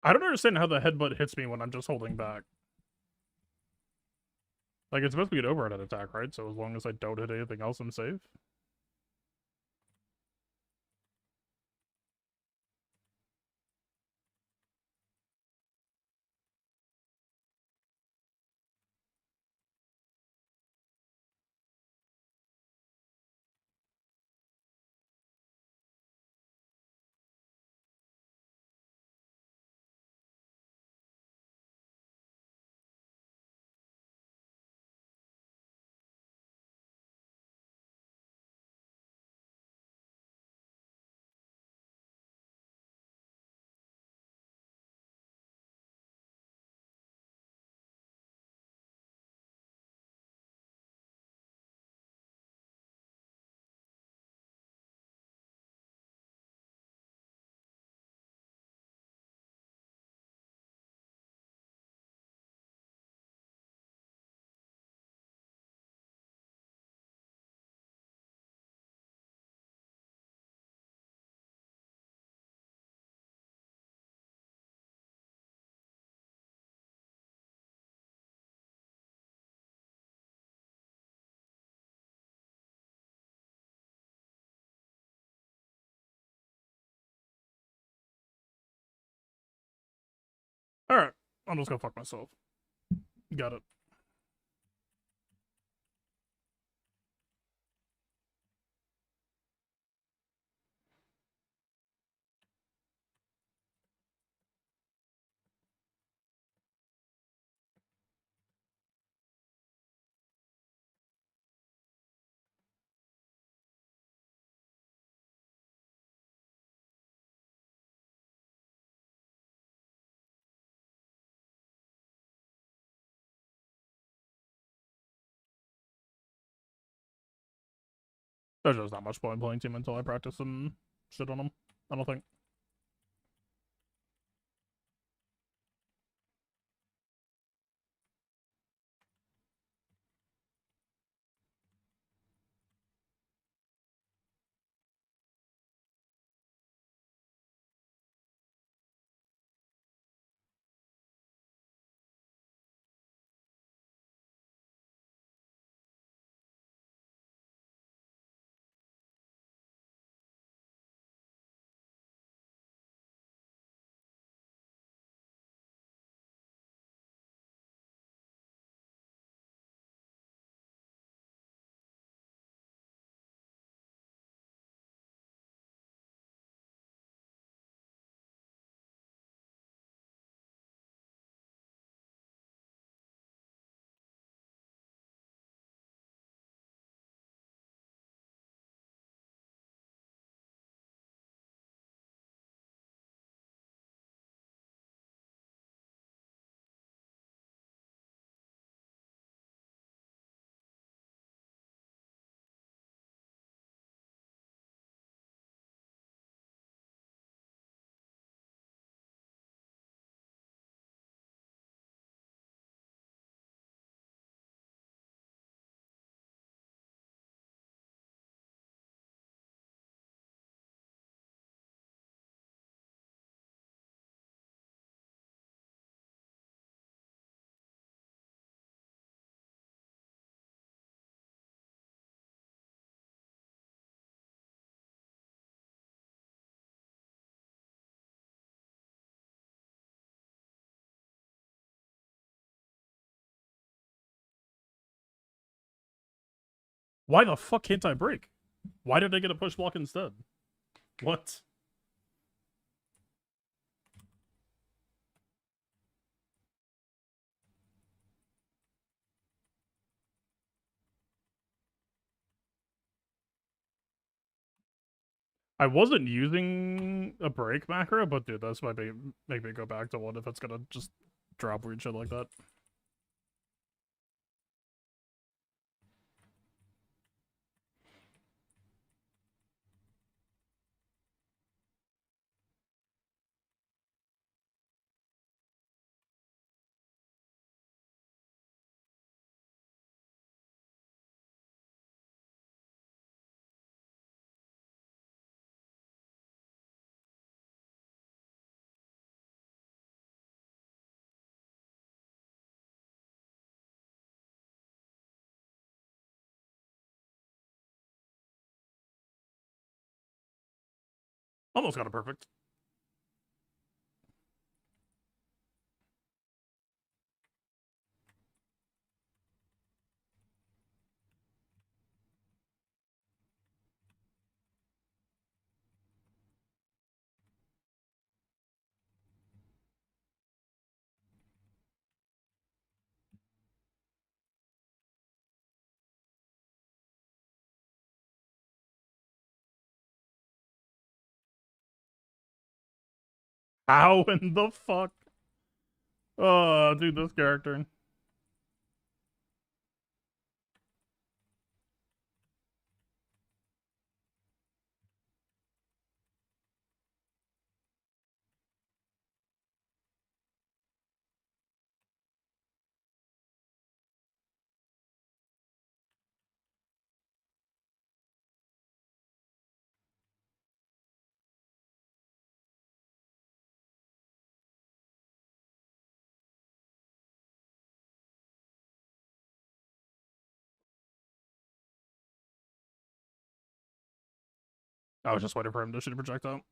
I don't understand how the headbutt hits me when I'm just holding back. Like, it's supposed to be an overhead attack, right? So as long as I don't hit anything else, I'm safe. Alright, I'm just gonna fuck myself. Got it. There's just not much point playing team until I practice some shit on them. I don't think. Why the fuck can't I break? Why did I get a push block instead? What? I wasn't using a break macro, but dude, this might make me go back to one if it's gonna just drop weird shit like that. Almost got it perfect. How in the fuck? Oh, dude, this character. I was just waiting for him to shoot a projectile.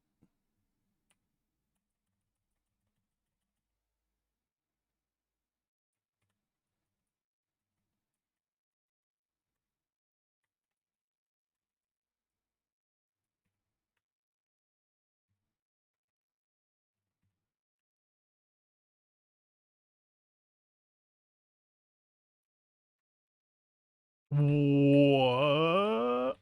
What?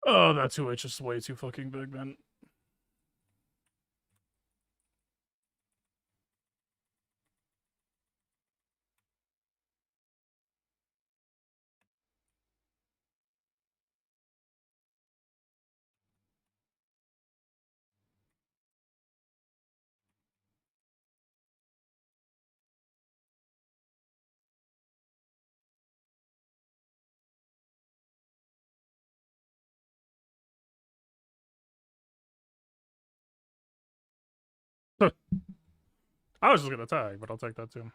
Oh, that 2H is way too fucking big, man. I was just gonna tag, but I'll take that too.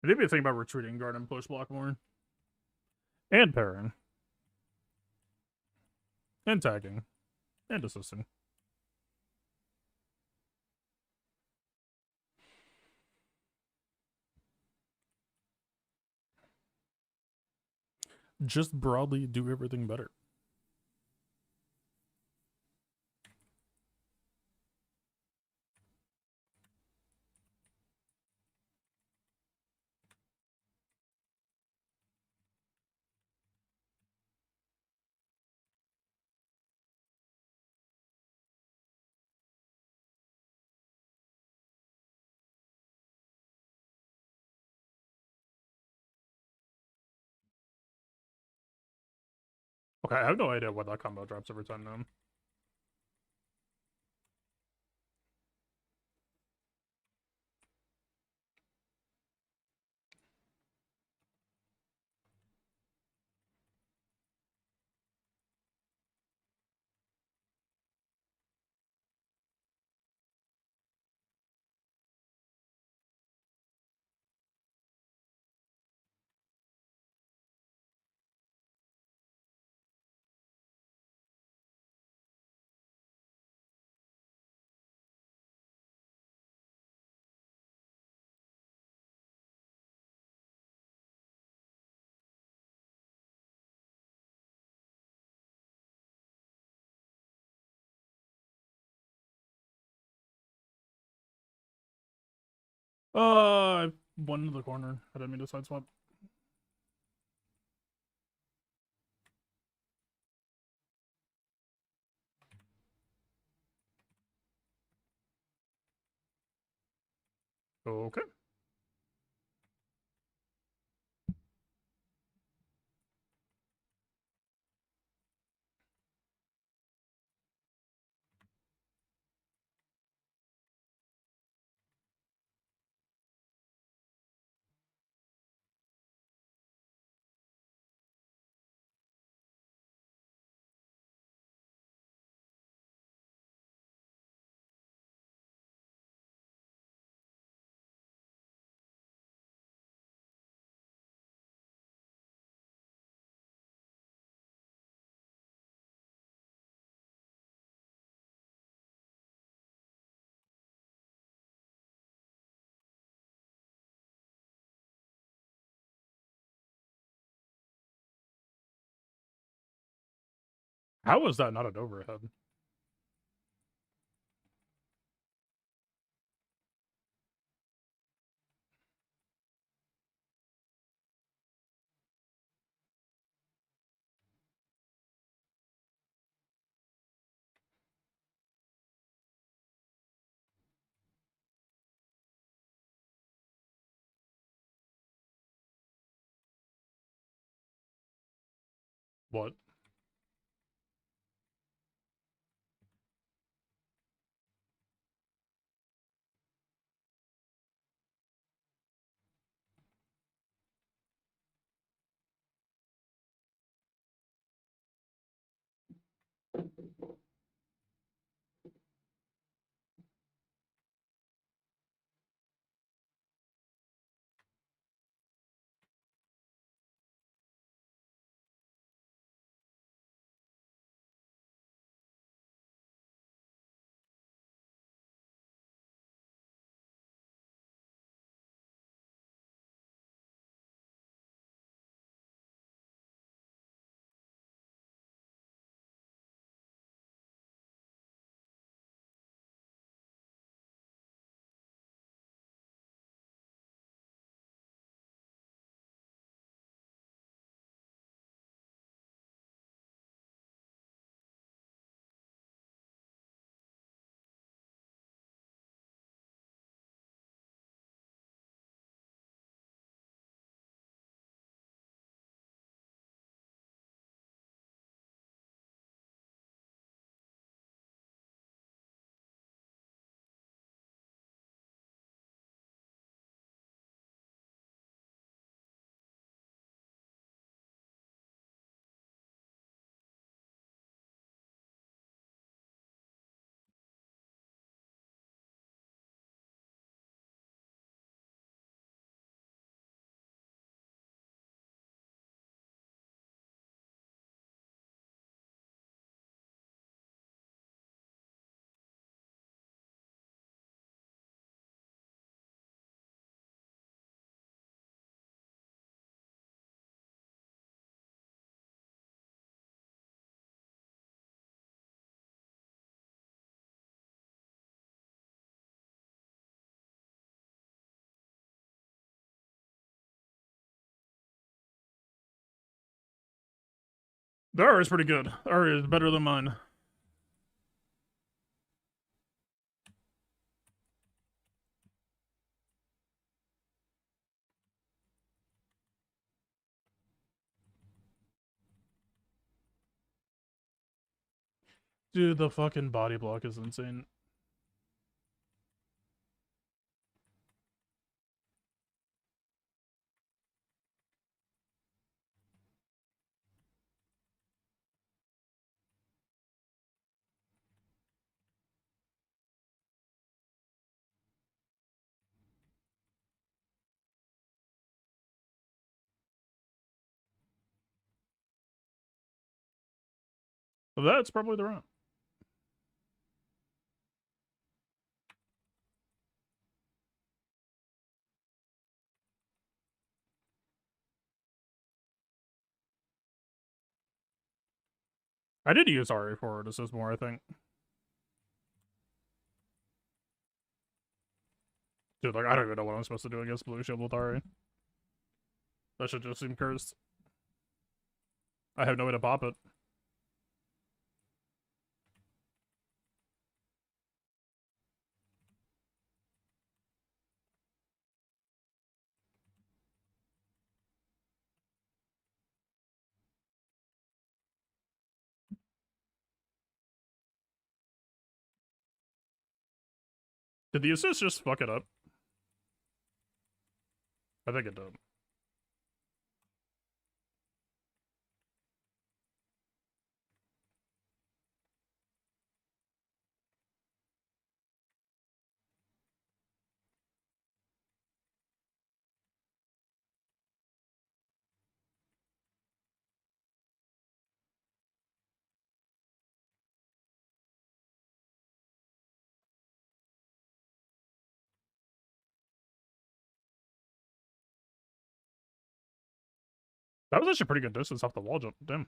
I did be thinking about retreating guard and push block more. And parrying. And tagging. And assisting. Just broadly do everything better. Okay, I have no idea what that combo drops every time now. I went into the corner. I didn't mean to side swap. Okay. How was that not an overhead? What? The R is pretty good. R is better than mine. Dude, the fucking body block is insane. So that's probably the round. I did use RA for assist more, I think. Dude, like, I don't even know what I'm supposed to do against Blue Shield with RA. That should just seem cursed. I have no way to pop it. Did the assist just fuck it up? I think it did. That was actually a pretty good distance off the wall jump. Damn.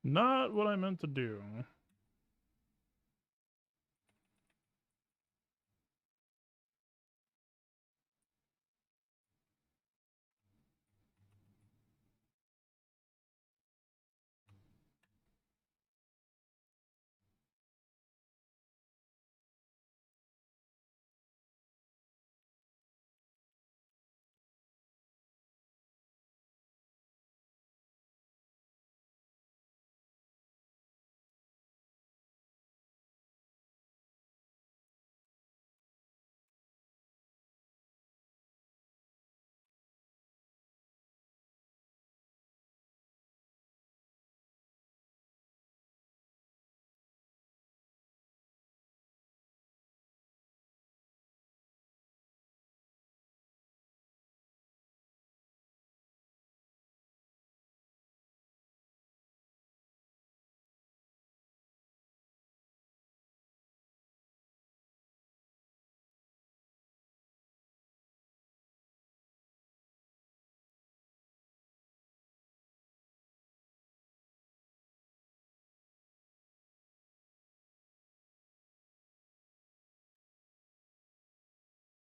Not what I meant to do.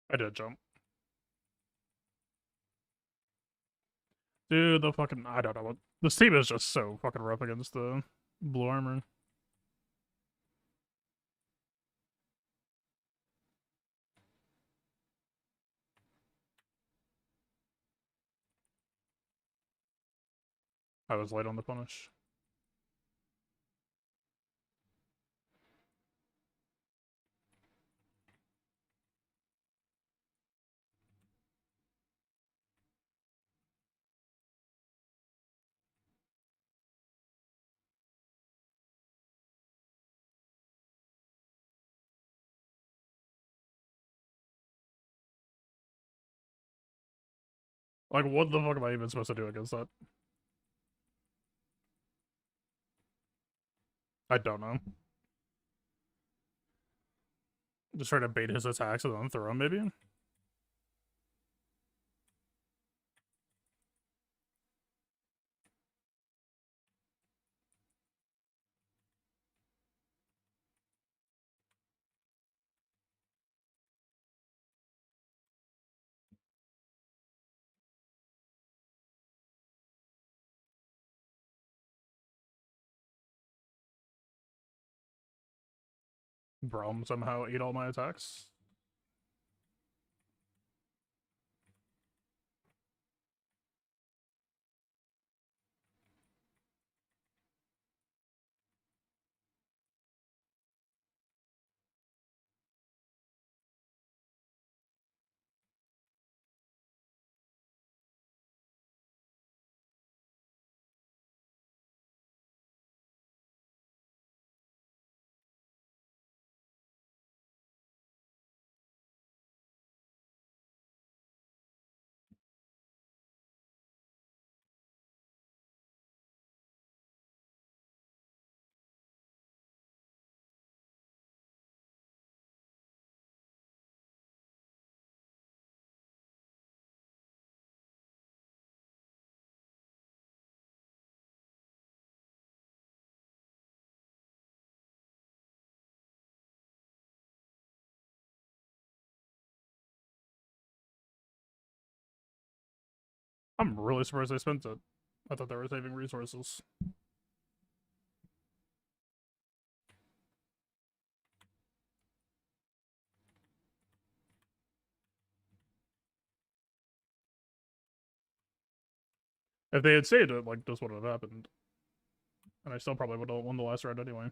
I did jump. Dude, the fucking... I don't know what... This team is just so fucking rough against the blue armor. I was late on the punish. Like, what the fuck am I even supposed to do against that? I don't know. Just try to bait his attacks and then throw him, maybe? Braum somehow ate all my attacks. I'm really surprised I spent it. I thought they were saving resources. If they had saved it, like, this would have happened. And I still probably would have won the last round anyway.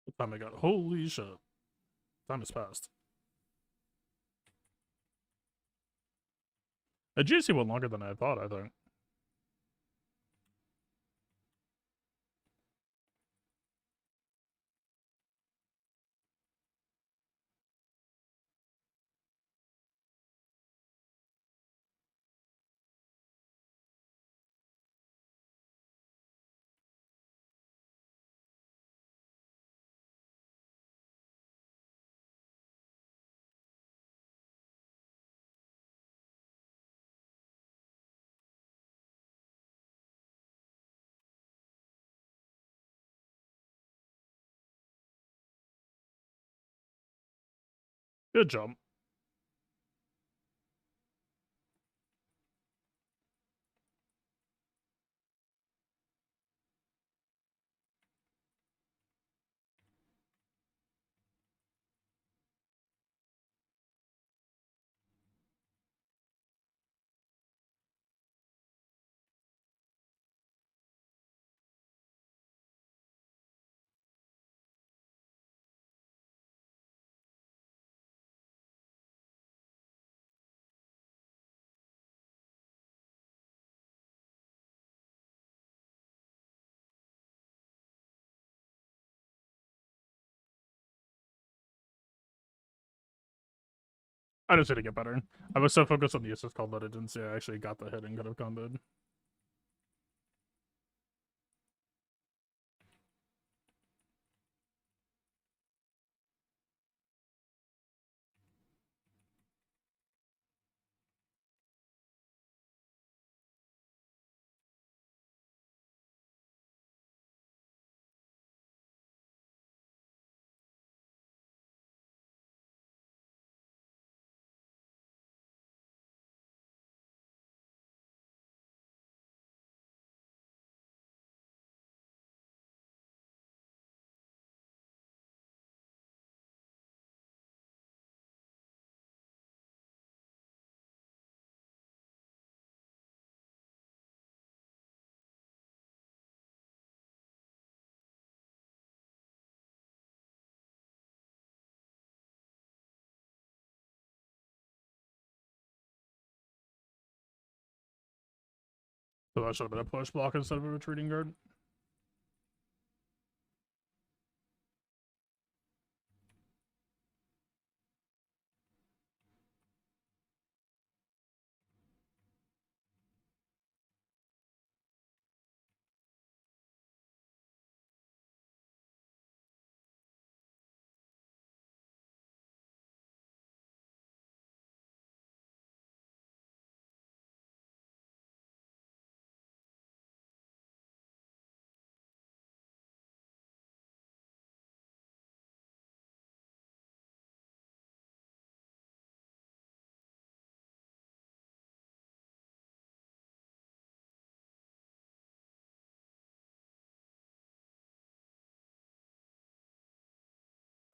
The time I got. Holy shit. Time has passed. A GAC went longer than I thought, I think. Good job. I just need to get better. I was so focused on the assist call that I didn't see I actually got the hit and could have comboed. So that should have been a push block instead of a retreating guard.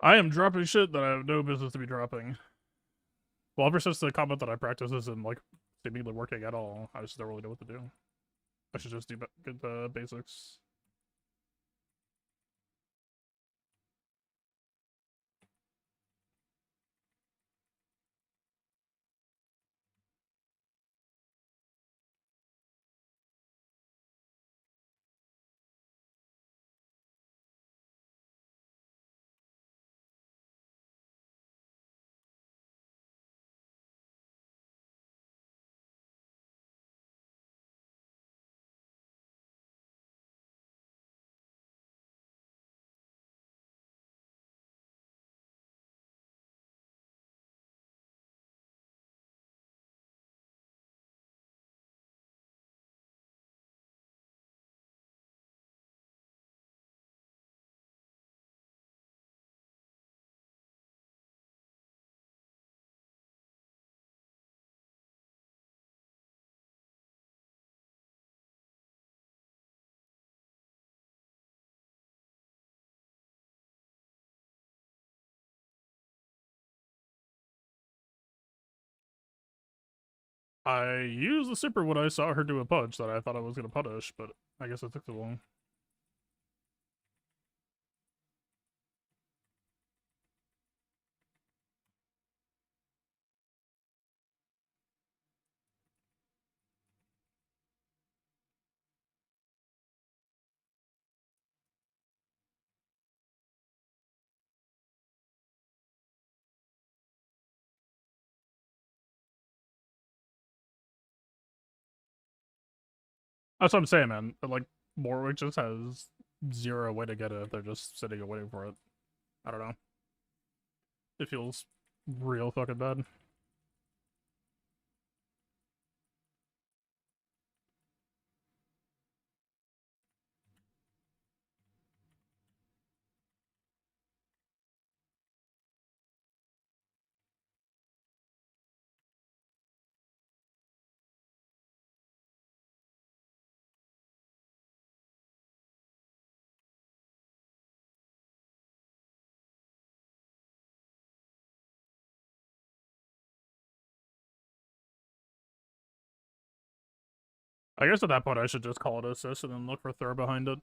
I am dropping shit that I have no business to be dropping. Well, ever since the comment that I practice isn't like seemingly working at all, I just don't really know what to do. I should just do get the basics. I used the super when I saw her do a punch that I thought I was gonna punish, but I guess it took too long. That's what I'm saying, man. Like, Warwick just has zero way to get it if they're just sitting and waiting for it. I don't know. It feels real fucking bad. I guess at that point I should just call it assist and then look for throw behind it.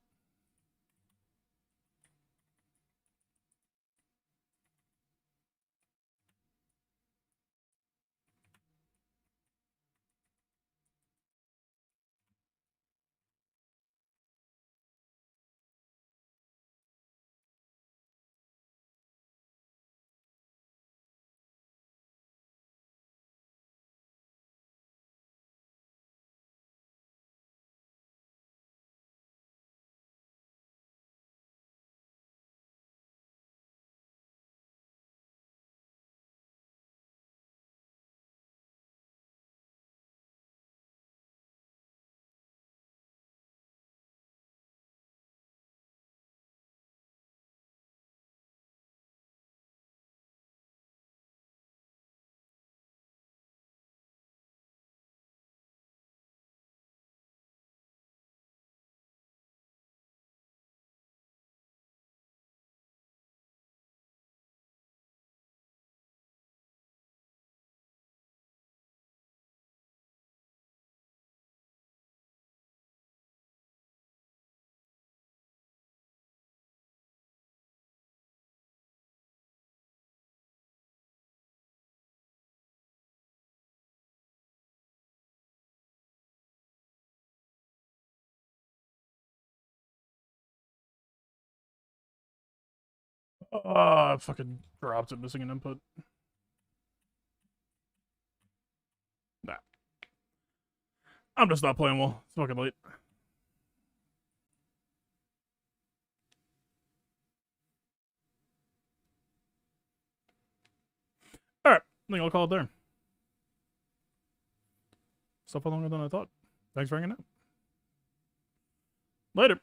I fucking dropped it, missing an input. Nah. I'm just not playing well. It's fucking late. Alright, I think I'll call it there. Stuff longer than I thought. Thanks for hanging out. Later.